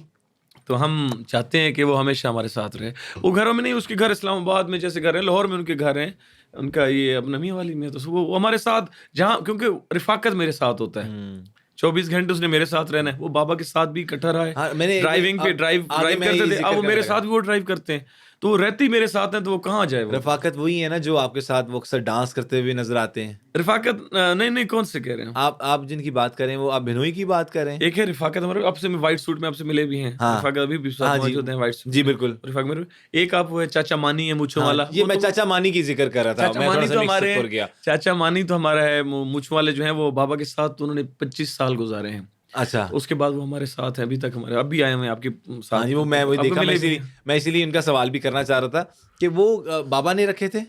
तो हम चाहते हैं कि वो हमेशा हमारे साथ रहे। वो घरों में नहीं, उसके घर इस्लामाबाद में जैसे घर है, लाहौर में उनके घर हैं, उनका ये अब नमी वाली में, तो वो हमारे साथ जहाँ, क्योंकि रिफाकत मेरे साथ होता है, 24 घंटे उसने मेरे साथ रहना है। वो बाबा के साथ भी इकट्ठा रहा है, हाँ, मैंने ड्राइविंग पे ड्राइव आगे मैं करते यही थे, जिक्र अब वो करने मेरे लगा। साथ भी वो ड्राइव करते हैं, तो वो रहते ही मेरे साथ हैं, तो वो कहाँ जाए वो। रफाकत वही है ना जो आपके साथ वो अक्सर डांस करते हुए नजर आते हैं? रिफाकत नहीं, कौन से कह रहे हैं आप जिनकी बात करें वो आप बहनोई की बात करें? एक है रिफाकत, हमारे आपसे मैं व्हाइट सूट में आपसे मिले भी हैं। हाँ। रिफाकत अभी भी हाँ साथ जी। मौजूद हैं व्हाइट सूट जी में। बिल्कुल। रिफाकत मेरे एक आप वो है चाचा मानी है मूंछों हाँ, वाला, ये वो मैं तो- चाचा मानी की जिक्र कर रहा था। चाचा मैं थोड़ा मानी सा तो mix up हमारे हो गया। चाचा मानी तो हमारा है, मूंछ वाले जो हैं वो बाबा के साथ, तो उन्होंने 25 साल गुजारे हैं। अच्छा। उसके बाद वो हमारे साथ हैं अभी तक, हमारे अभी आए हुए हैं आपके साथ। हाँ जी, वो मैं वही आपको देखा, मिले भी हैं। मैं इसीलिए इनका सवाल भी करना चाह रहा था कि वो बाबा ने रखे थे?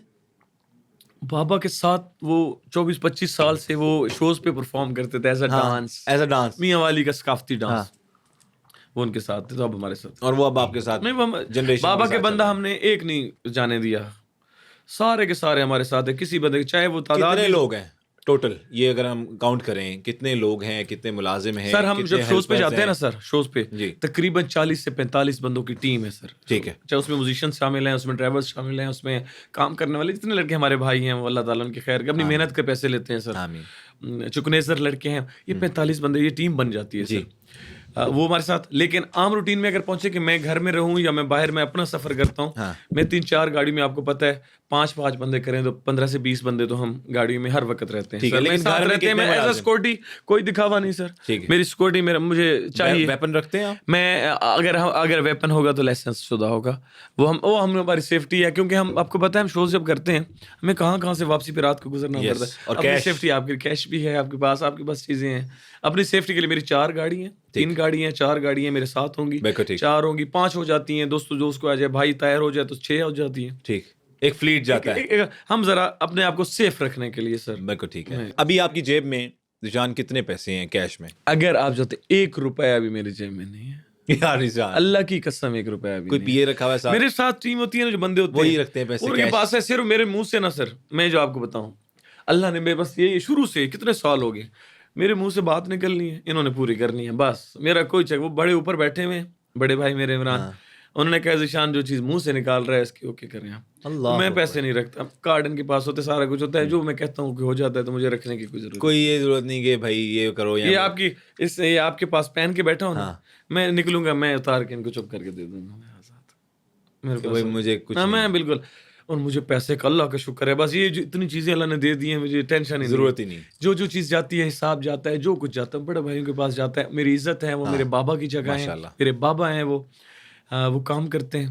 बाबा के साथ वो 24-25 साल से वो शोज पे परफॉर्म करते थे एज अ हाँ, डांस, एज अ डांस। मियाँ वाली का सकाफती डांस। हाँ। वो उनके साथ थे, तो अब हमारे साथ और वो अब आपके साथ नहीं, वो जनरेशन बाबा के के साथ बंदा चल रहे हमने एक नहीं जाने दिया, सारे के सारे हमारे साथ है। किसी बंदे चाहे वो हैं। तादाद कितने भी- लोग हैं टोटल, ये अगर हम काउंट करें, कितने लोग हैं, कितने मुलाजिम हैं? सर हम कितने जब शोज पे helpers जाते हैं ना सर, शोज पे जी। तकरीबन 40 से 45 बंदों की टीम है सर। ठीक है। चाहे उसमें म्यूजिशियंस शामिल हैं, उसमें ड्राइवर्स शामिल हैं, उसमें काम करने वाले जितने लड़के हमारे भाई हैं, वो अल्लाह ताला उनकी खैर अपनी मेहनत के पैसे लेते हैं सर। आमीन। चुकनेसर लड़के हैं, ये 45 बंदे, ये टीम बन जाती है जी। सर। वो हमारे साथ। लेकिन आम रूटीन में अगर पहुंचे कि मैं घर में रहूं या मैं बाहर में अपना सफर करता हूं, हाँ। मैं 3-4 गाड़ी में, आपको पता है 5-5 बंदे करें तो 15 से 20 बंदे तो हम गाड़ी में हर वक्त रहते हैं ठीक है, सर। लेकिन मैं साथ घर में रहते हैं, कितने मैं एज अ मुलाजिम? सिक्योरिटी, कोई दिखावा नहीं सर। ठीक है। मेरी सिक्योरिटी मेरा मुझे चाहिए। वेपन रखते हैं आप? मैं अगर वेपन होगा तो लाइसेंस शुदा होगा, वो हम हमारी सेफ्टी है। क्योंकि हम, आपको पता है, हम शोज जब करते हैं हमें कहाँ से वापसी पे रात को गुजरना Yes, पड़ता है। और अपनी कैश। सेफ्टी, आपकी कैश भी है आपके पास चीजें हैं। अपनी सेफ्टी के लिए मेरी 4 गाड़ी हैं, 3 गाड़ी हैं, 4 गाड़ी हैं मेरे साथ होंगी, बिल्कुल ठीक। 4 होंगी, 5 हो जाती हैं। दोस्तों दोस्त को आ जाए, भाई तायर हो जाए तो 6 हो जाती हैं। ठीक, एक फ्लीट जाता है। हम जरा अपने आप को सेफ रखने के लिए सर। बिल्कुल ठीक है। अभी आपकी जेब में निशान कितने पैसे हैं कैश में? अगर आप चाहते, 1 रुपया भी मेरी जेब में नहीं है यार निशान, अल्लाह की कसम, 1 रुपया भी कोई नहीं पिए रखा हुआ है साथ? मेरे साथ टीम होती है ना, जो बंदे होते वही हैं, रखते हैं पैसे उनके कैश? पास है। सिर्फ मेरे मुंह से ना सर, मैं जो आपको बताऊं, अल्लाह ने, मैं बस ये शुरू से कितने साल हो गए, मेरे मुंह से बात निकलनी है, इन्होंने पूरी करनी है बस। मेरा कोई चेक, वो बड़े ऊपर बैठे हुए हैं, बड़े भाई मेरे इमरान, हाँ। उन्होंने कहा ज़ीशान जो चीज़ मुंह से निकाल रहा है इसकी ओके करें आप। अल्लाह मैं पैसे नहीं रखता, कार्ड इनके पास होते, सारा कुछ होता है, जो मैं कहता हूँ कि हो जाता है तो मुझे रखने की कोई जरूरत कोई ये जरूरत नहीं कि भाई ये करो या ये आपकी ये आपके पास पहन के बैठा हूँ ना, हाँ। मैं निकलूंगा, मैं उतार के इनको चुप करके दे दूंगा मेरे साथ। मेरे कि पास भाई मुझे कुछ हाँ, नहीं, मैं बिल्कुल। और मुझे पैसे का अल्लाह का शुक्र है, बस ये जो इतनी चीजें अल्लाह ने दे दी हैं, मुझे टेंशन ही जरूरत ही नहीं। जो चीज जाती है हिसाब जाता है, जो कुछ जाता है बड़े भाइयों के पास जाता है। मेरी इज्जत है, वो मेरे बाबा की जगह है, माशाल्लाह। मेरे बाबा हैं, वो काम करते हैं,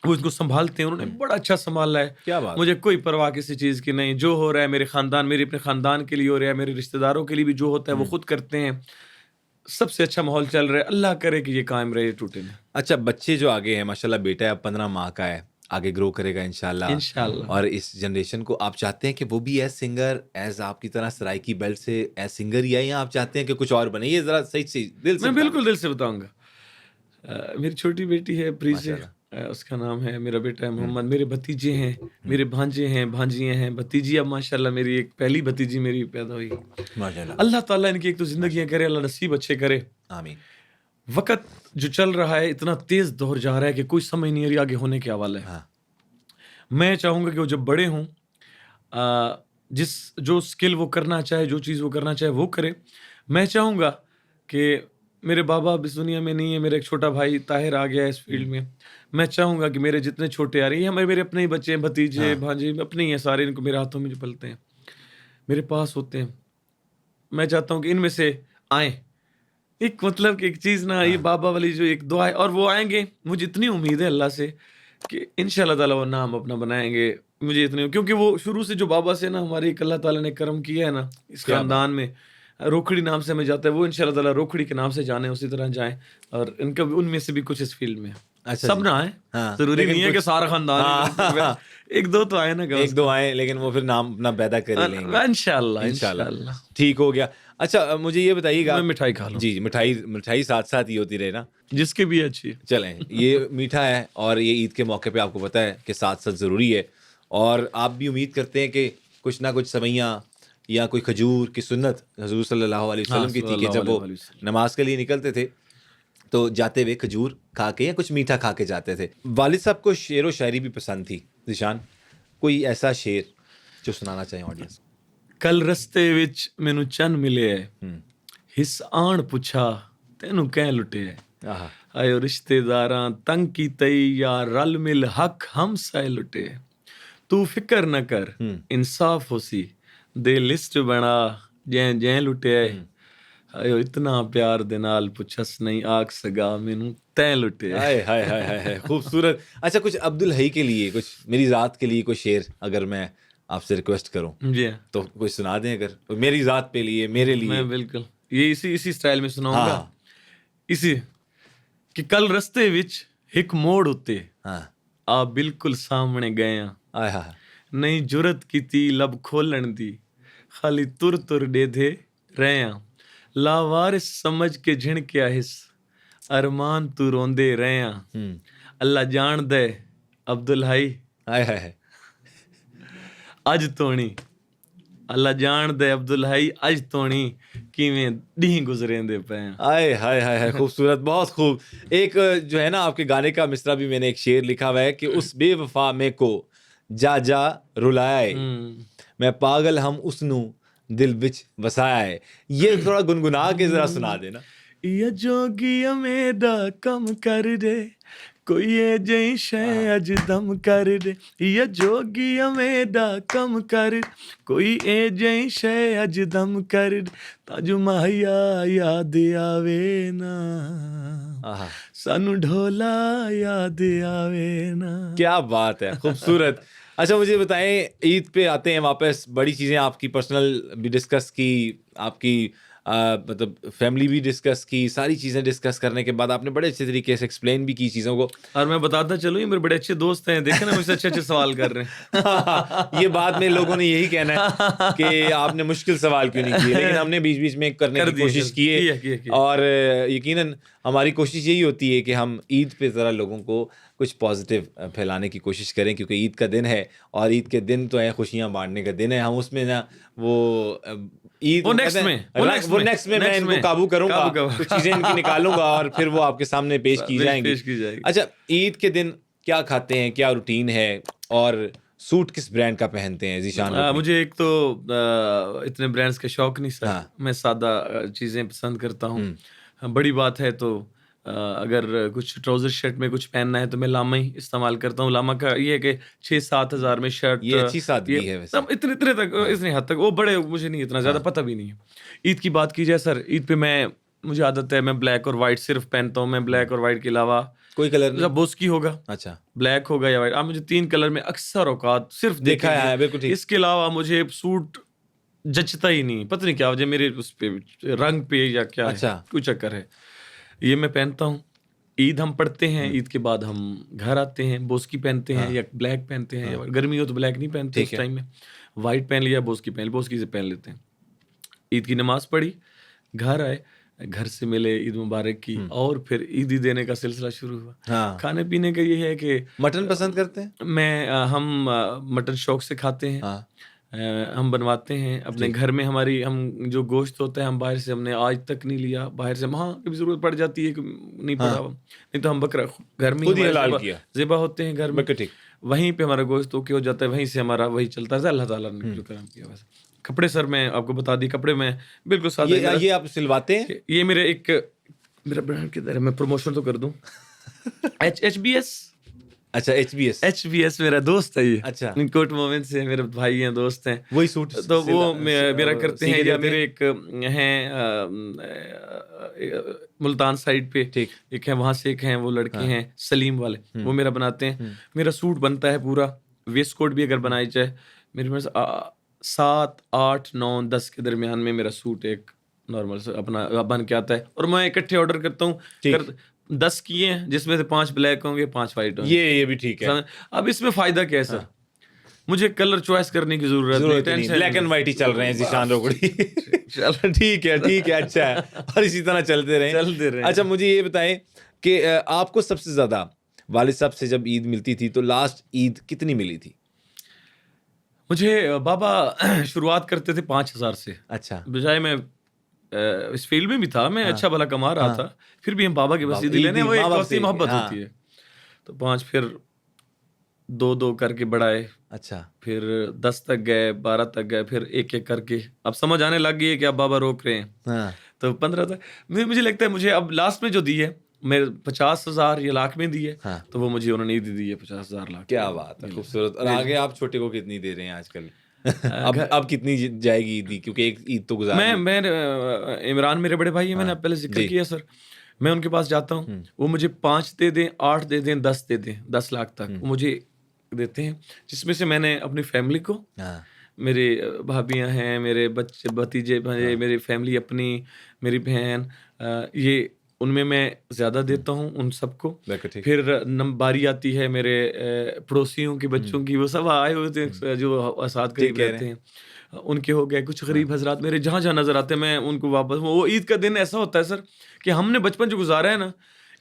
वो इसको संभालते हैं, उन्होंने बड़ा अच्छा संभाला है। क्या बात। मुझे कोई परवाह किसी चीज़ की नहीं, जो हो रहा है मेरे खानदान, मेरे अपने खानदान के लिए हो रहा है, मेरे रिश्तेदारों के लिए भी जो होता है वो खुद करते हैं। सबसे अच्छा माहौल चल रहा है, अल्लाह करे कि ये कायम रहे, टूटे नहीं। अच्छा, बच्चे जो आगे हैं माशाल्लाह, बेटा है अब 15 माह का है, आगे ग्रो करेगा इंशाल्लाह। इंशाल्लाह। और इस जनरेशन को आप चाहते हैं कि वो भी एज सिंगर, एज आपकी तरह सराइकी बेल्ट से एज सिंगर ही आए, या आप चाहते हैं कि कुछ और बने? ये जरा सही दिल से मैं बताएं। बिल्कुल दिल से बताऊंगा। मेरी छोटी बेटी है प्रीति, माशाल्लाह। उसका नाम है, मेरा बेटा है मोहम्मद, मेरे भतीजे हैं, मेरे भांजे हैं, भांजियां हैं, भतीजी, अब माशाल्लाह मेरी एक पहली भतीजी मेरी पैदा हुई। माशाल्लाह, अल्लाह ताला इनकी एक तो जिंदगियां करे, अल्लाह नसीब अच्छे करे। आमीन। वक्त जो चल रहा है इतना तेज दौर जा रहा है कि कोई समझ नहीं आ रही आगे होने के हवाले है। हाँ। मैं चाहूंगा कि वो जब बड़े हों, जो स्किल वो करना चाहे, जो चीज़ वो करना चाहे वो करे। मैं चाहूंगा कि मेरे बाबा अब इस दुनिया में नहीं है, मेरा एक छोटा भाई ताहिर आ गया है इस फील्ड में। मैं चाहूंगा कि मेरे जितने छोटे आ रहे हैं, मेरे अपने ही बच्चे हैं, भतीजे भांजे अपने ही हैं सारे, इनको मेरे हाथों में जो पलते हैं, मेरे पास होते हैं। मैं चाहता हूँ कि इनमें से आए एक, मतलब कि एक चीज़ ना, ये बाबा वाली जो एक दुआ है, और वो आएंगे। मुझे इतनी उम्मीद है अल्लाह से कि इंशाल्लाह ताला वो नाम अपना बनाएंगे। मुझे इतनी, क्योंकि वो शुरू से जो बाबा से ना हमारे एक अल्लाह ताला ने करम किया है ना इस खानदान में, रोखड़ी नाम से हमें जाता है, वो इंशाल्लाह ताला रोखड़ी के नाम से जाने, उसी तरह जाएं। और इनका उनमें से भी कुछ इस फील्ड में अच्छा सब जी। ना आए, हाँ, जरूरी लेकिन नहीं है कि कुछ- सारा खानदान हाँ। एक दो तो आए ना, एक दो आए, लेकिन वो फिर नाम अपना पैदा कर ही लेंगे इंशाल्लाह। इंशाल्लाह। ठीक हो गया। अच्छा, मुझे ये बताइएगा, मैं मिठाई खा लूं। जी, मिठाई साथ साथ ही होती रहे ना, जिसकी भी अच्छी। चलें, ये मीठा है और ये ईद के मौके पे आपको पता है कि साथ साथ ज़रूरी है। और आप भी उम्मीद करते हैं कि कुछ ना कुछ सवैयाँ या कोई खजूर की सुन्नत हुज़ूर सल्लल्लाहु अलैहि वसल्लम की थी कि जब वो नमाज के लिए निकलते थे तो जाते हुए खजूर खा के या कुछ मीठा खा के जाते थे। वालिद साहब को शेर व शायरी भी पसंद थी। ज़ीशान, कोई ऐसा शेर जो सुनाना चाहें ऑडियंस? कल रस्ते विच मैनू चन मिले है, हिस आण पुछा तेनू कैं लुटे है, आहा, आयो रिश्तेदारां तंग की तई या रल मिल हक हम साए लुटे। तू फिकर न कर इंसाफ होसी, दे लिस्ट बना जै जै लुटे। आयो इतना प्यार दे नाल पुछस नहीं आख सगा मैनू तैं लुटे। हाय हाय हाय हाय हाय, खूबसूरत। अच्छा, कुछ अब्दुल हई के लिए, कुछ मेरी ज़ात के लिए कोई शेर अगर मैं आपसे रिक्वेस्ट करूं जी तो कोई सुना दें, अगर मेरी ज़ात पे लिए, मेरे लिए। मैं बिल्कुल ये इसी स्टाइल में सुनाऊंगा। हाँ। इसी कि कल रस्ते विच एक मोड़ उत्ते हाँ, आ बिल्कुल सामने गए आ, आय हाय, नहीं जुरत कीती लब खोलन दी, खाली तुर तुर डेधे रहे आ, लावारिस समझ के झिणक्या हिस, अरमान तू रोंदे रहे आ। अल्लाह जान दे अब्दुल हाई आय हाय हाय, अज तोणी, अल्लाह जान दे अब्दुल हाई अज तोणी किवें डी गुजरेंदे पे हैं। आय हाय हाय हाय, खूबसूरत, बहुत खूब। एक जो है ना आपके गाने का मिसरा भी मैंने एक शेर लिखा हुआ है कि उस बेवफा में को जा जा रुलाए, मैं पागल हम उसनू दिल विच वसाया है। ये थोड़ा गुनगुना के जरा सुना देना। ये जोगी मेरा कम कर दे, कोई ये जई शै अज दम कर दे, ये जोगी मेरा कम कर, कोई ए जई शै अज दम कर दे, ताजू माहिया याद आवे ना, आहा, सानू ढोला याद आवे ना। क्या बात है, खूबसूरत। अच्छा मुझे बताएं, ईद पे आते हैं वापस, बड़ी चीज़ें आपकी पर्सनल भी डिस्कस की, आपकी मतलब फैमिली भी डिस्कस की, सारी चीज़ें डिस्कस करने के बाद आपने बड़े अच्छे तरीके से एक्सप्लेन भी की चीज़ों को। और मैं बताता चलूं, ये मेरे बड़े अच्छे दोस्त हैं, देखे ना मुझसे अच्छे अच्छे सवाल कर रहे हैं। ये बाद में लोगों ने यही कहना है कि आपने मुश्किल सवाल क्यों नहीं किए, लेकिन हमने बीच बीच में करने कर की दिए, कोशिश की है। किया। और यकीनन हमारी कोशिश यही होती है कि हम ईद पे ज़रा लोगों को कुछ पॉजिटिव फैलाने की कोशिश करें, क्योंकि ईद का दिन है और ईद के दिन तो है खुशियां बांटने का दिन है। हम उसमें ना वो ईद वो नेक्स्ट में मैं इनको काबू करूंगा, कुछ चीज़ें इनकी निकालूंगा और फिर वो आपके सामने पेश की जाएंगी। अच्छा, ईद के दिन क्या खाते हैं, क्या रूटीन है, और सूट किस ब्रांड का पहनते हैं ज़ीशान? मुझे एक तो इतने ब्रांड्स का शौक नहीं सर। हाँ। मैं सादा चीज़ें पसंद करता हूँ। बड़ी बात है तो अगर कुछ ट्राउजर शर्ट में कुछ पहनना है तो मैं लामा ही इस्तेमाल करता हूँ। लामा का ये है कि 6-7 हज़ार में शर्ट, ये अच्छी सादगी है वैसे। इतने तक, इतनी हद तक वो बड़े, मुझे नहीं इतना ज़्यादा पता भी नहीं है। ईद की बात की जाए सर, ईद पे मुझे आदत है, मैं ब्लैक और वाइट सिर्फ पहनता हूँ। मैं ब्लैक और वाइट के अलावा कोई कलर नहीं? बोस्की होगा, अच्छा, ब्लैक होगा या वाइट। आप मुझे 3 कलर में अक्सर औकात सिर्फ देखा है, बिल्कुल ठीक। इसके अलावा मुझे सूट जचता ही नहीं, पता नहीं क्या वजह, मेरे उस पे रंग पे या क्या अच्छा। है, कुछ चक्कर है। ये मैं पहनता हूँ। ईद हम पढ़ते हैं, ईद के बाद हम घर आते हैं, बोस्की पहनते हैं या ब्लैक पहनते हैं, या गर्मी हो तो ब्लैक नहीं पहनते उस टाइम में, वाइट पहन लिया, बोस्की पहन ली, बोस्की से पहन लेते हैं। ईद की नमाज पढ़ी, घर आए, घर से मिले, ईद मुबारक की, और फिर ईदी देने का सिलसिला शुरू हुआ। हाँ। खाने पीने का ये है कि मटन पसंद करते हैं? हम मटन शौक से खाते हैं। हाँ। हम बनवाते हैं अपने घर में। हम जो गोश्त होता है, हम बाहर से, हमने आज तक नहीं लिया बाहर से। हाँ, कभी जरूरत पड़ जाती है, नहीं पड़ा नहीं तो हम बकरा घर में खुद ही हलाल किया, ज़िबा होते हैं घर में, वहीं पे हमारा गोश्त ओके हो जाता है, वहीं से हमारा वही चलता है। अल्लाह ताला ने जो करम किया। वैसे कपड़े सर, मैं आपको बता दी, कपड़े में बिल्कुल सादा। ये आप सिलवाते हैं? ये मेरा ब्रांड किधर है, मैं प्रमोशन तो कर दूं। HBS। अच्छा, HBS मेरा दोस्त है ये। अच्छा, कोट मोमेंट से मेरे भाई हैं, दोस्त हैं, वही सूट तो वो मेरा करते हैं। या मेरे एक हैं मुल्तान साइड पे, एक है वहां से, एक हैं वो लड़के हैं सलीम वाले, वो मेरा बनाते हैं। मेरा सूट बनता है पूरा, वेस्ट कोट भी अगर बनाई जाए, मेरे में 7, 8, 9, 10 के दरमियान में मेरा सूट एक नॉर्मल से अपना बन के आता है। और मैं इकट्ठे ऑर्डर करता हूँ, 10 किए हैं, जिसमें से 5 ब्लैक होंगे, 5 वाइट होंगे। ये भी ठीक है। अब इसमें फायदा क्या है सर? मुझे कलर चॉइस करने की जरूरत नहीं, ब्लैक एंड व्हाइट ही चल रहे हैं ज़ीशान रोकड़ी। चलो ठीक है, अच्छा है, और इसी तरह चलते रहे। अच्छा मुझे ये बताएं कि आपको सबसे ज्यादा वालिद साहब से जब ईद मिलती थी तो लास्ट ईद कितनी मिली थी? मुझे बाबा शुरुआत करते थे 5,000 से। अच्छा, बजाय मैं इस फील्ड में भी था, मैं अच्छा भला कमा रहा था, फिर भी हम बाबा के पास ईद लेने, वो एक वसी मोहब्बत होती है। तो 5, फिर 2-2 करके बढ़ाए। अच्छा, फिर 10 तक गए, 12 तक गए, फिर एक करके अब समझ आने लग गई है कि अब बाबा रोक रहे हैं। तो 15 तक मुझे लगता है, मुझे अब लास्ट में जो दी है, मेरे 50,000 या लाख में दी है, तो वो मुझे उन्होंने ईद दी है 50,000 लाख। क्या बात है, खूबसूरत। और आगे आप छोटे को कितनी दे रहे हैं आजकल? अब कितनी जाएगी ईद? क्योंकि एक ईद तो गुजार मैं इमरान मेरे बड़े भाई हैं, मैंने पहले जिक्र किया सर, मैं उनके पास जाता हूँ, वो मुझे 5 दे दें, 8 दे दें, 10 दे दें, 10 लाख तक वो मुझे देते हैं, जिसमें से मैंने अपनी फैमिली को, मेरे भाभियाँ हैं, मेरे बच्चे भतीजे, मेरी फैमिली अपनी, मेरी बहन, ये उनमें मैं ज़्यादा देता हूँ उन सबको। फिर बारी आती है मेरे पड़ोसियों के बच्चों की, वो सब आए हुए थे जो साथ करीब रहते हैं, उनके हो गए। कुछ गरीब हजरात मेरे जहाँ जहाँ नजर आते हैं, मैं उनको वापस। वो ईद का दिन ऐसा होता है सर कि हमने बचपन जो गुजारा है ना,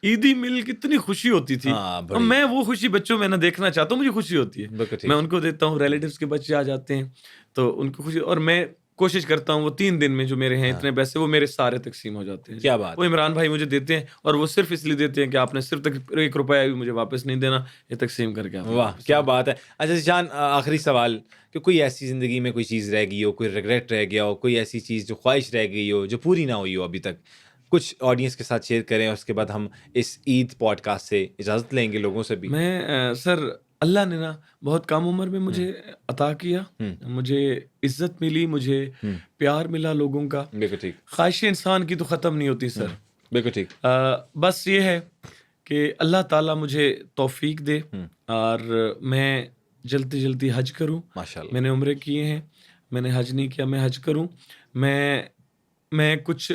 ईदी मिल कितनी खुशी होती थी, और मैं वो खुशी बच्चों में ना देखना चाहता हूँ, मुझे खुशी होती है, मैं उनको देता हूँ। रिलेटिव्स के बच्चे आ जाते हैं तो उनको खुशी, और मैं कोशिश करता हूँ वो 3 दिन में जो मेरे हैं इतने पैसे, वो मेरे सारे तकसीम हो जाते हैं। क्या बात। वो इमरान भाई मुझे देते हैं, और वो सिर्फ इसलिए देते हैं कि आपने सिर्फ तक 1 रुपया भी मुझे वापस नहीं देना, ये तकसीम करके। वाह, क्या बात है। अच्छा ज़ीशान, आखिरी सवाल, कि कोई ऐसी ज़िंदगी में कोई चीज़ रह गई हो, कोई रिग्रेट रह गया हो, कोई ऐसी चीज़ जो ख्वाहिश रह गई हो, जो पूरी ना हुई हो अभी तक, कुछ ऑडियंस के साथ शेयर करें और उसके बाद हम इस ईद पॉडकास्ट से इजाज़त लेंगे लोगों से भी। मैं सर, अल्लाह ने ना बहुत कम उम्र में मुझे अता किया, मुझे इज्जत मिली, मुझे प्यार मिला लोगों का। बिल्कुल ठीक, ख्वाहिश इंसान की तो ख़त्म नहीं होती सर। बिल्कुल ठीक। बस ये है कि अल्लाह ताला मुझे तौफीक दे और मैं जल्दी जल्दी हज करूं। माशाल्लाह। मैंने उम्रे किए हैं, मैंने हज नहीं किया, मैं हज करूं। मैं कुछ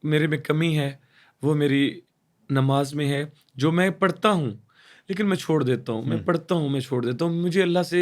मेरे में कमी है, वो मेरी नमाज में है, जो मैं पढ़ता हूँ लेकिन मैं छोड़ देता हूँ, मैं पढ़ता हूँ, मैं छोड़ देता हूँ। मुझे अल्लाह से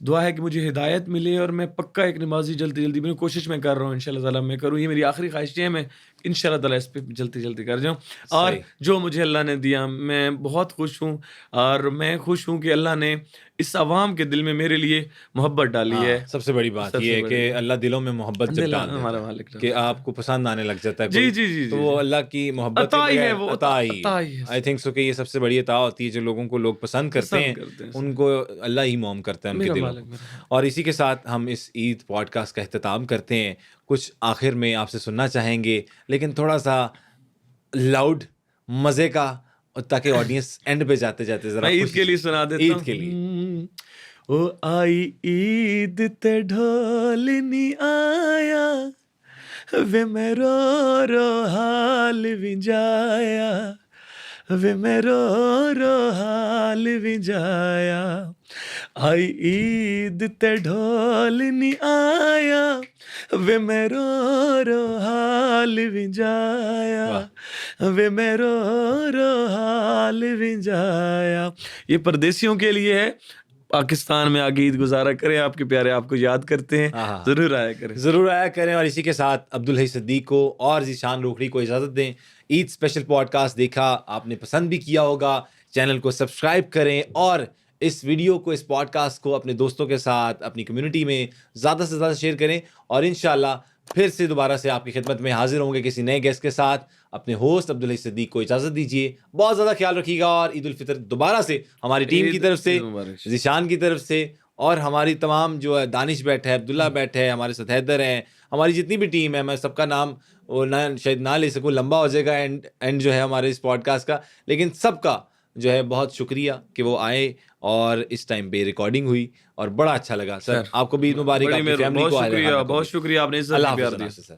दुआ है कि मुझे हिदायत मिले और मैं पक्का एक नमाजी जल्दी जल्दी, मैं कोशिश मैं कर रहा हूँ इंशाल्लाह ताला मैं करूँ। ये मेरी आखिरी ख्वाहिश है, मैं इंशाल्लाह ताला इस पे जल्दी जल्दी कर जाऊँ। और सही। जो मुझे अल्लाह ने दिया, मैं बहुत खुश हूँ और मैं खुश हूँ कि अल्लाह ने इस अवाम के दिल में मेरे लिए मोहब्बत डाली है। सबसे बड़ी बात सबसे ये है बड़ी कि बात। अल्लाह दिलों में मोहब्बत जब दिल डाल देता हमारा है मालिक कि आपको पसंद आने लग जाता है जी कोई, जी जी तो जी वो जी। अल्लाह की मोहब्बत अता ही है, बगैर वो अता ही अता ही है आई थिंक सो कि ये सबसे बड़ी अता होती है जो लोगों को लोग पसंद करते पसंद हैं, करते हैं सर। उनको अल्लाह ही मोम करता है उनके मेरा दिलों मालिक, को। मेरा मालिक। और इसी के साथ हम इस ईद पॉडकास्ट का इख्तिताम करते हैं। कुछ आखिर में आपसे सुनना चाहेंगे लेकिन थोड़ा सा लाउड मज़े का, और ताकि ऑडियंस एंड पे जाते जाते ज़रा मैं ईद खुशी के लिए से- सुना देता ईद के लिए। ओ आई ईद ते ढोल नी आया, वे मैं रो रो हाल विंजाया, वे मैं रो रो हाल विंजाया। आई ईद ते ढोल नी आया, वे मैं रो रो हाल विंजाया, वाह। वे मैं रो रो हाल विंजाया। ये परदेसियों के लिए है, पाकिस्तान में आगे ईद गुजारा करें, आपके प्यारे आपको याद करते हैं, हाँ। जरूर आया करें। ज़रूर आया करें। और इसी के साथ अब्दुल हई सिद्दीक को और ज़ीशान रोखड़ी को इजाज़त दें। ईद स्पेशल पॉडकास्ट देखा, आपने पसंद भी किया होगा, चैनल को सब्सक्राइब करें और इस वीडियो को, इस पॉडकास्ट को अपने दोस्तों के साथ, अपनी कम्युनिटी में ज़्यादा से ज़्यादा शेयर करें। और इंशाल्लाह फिर से दोबारा से आपकी खिदमत में हाजिर होंगे किसी नए गेस्ट के साथ। अपने होस्ट अब्दुल हई सिद्दीक को इजाज़त दीजिए। बहुत ज़्यादा ख्याल रखिएगा और ईद उल फितर दोबारा से हमारी टीम की तरफ से, ईद मुबारक। ज़ीशान की तरफ से और हमारी तमाम जो है, दानिश बैठे है, अब्दुल्ला बैठे है, हमारे साथ हैदर हैं, हमारी जितनी भी टीम है, मैं सबका नाम वो ना शायद ना ले सकूं, लंबा हो जाएगा एंड जो है हमारे इस पॉडकास्ट का। लेकिन सबका जो है बहुत शुक्रिया कि वो आए और इस टाइम पे रिकॉर्डिंग हुई और बड़ा अच्छा लगा। सर आपको भी ईद मुबारक, बड़ी आपकी मेहरबानी, फैमिली को बहुत शुक्रिया, को बहुत भी। शुक्रिया, आपने इज्जत अल्लाह प्यार हाफ़िज़ दिया। सर।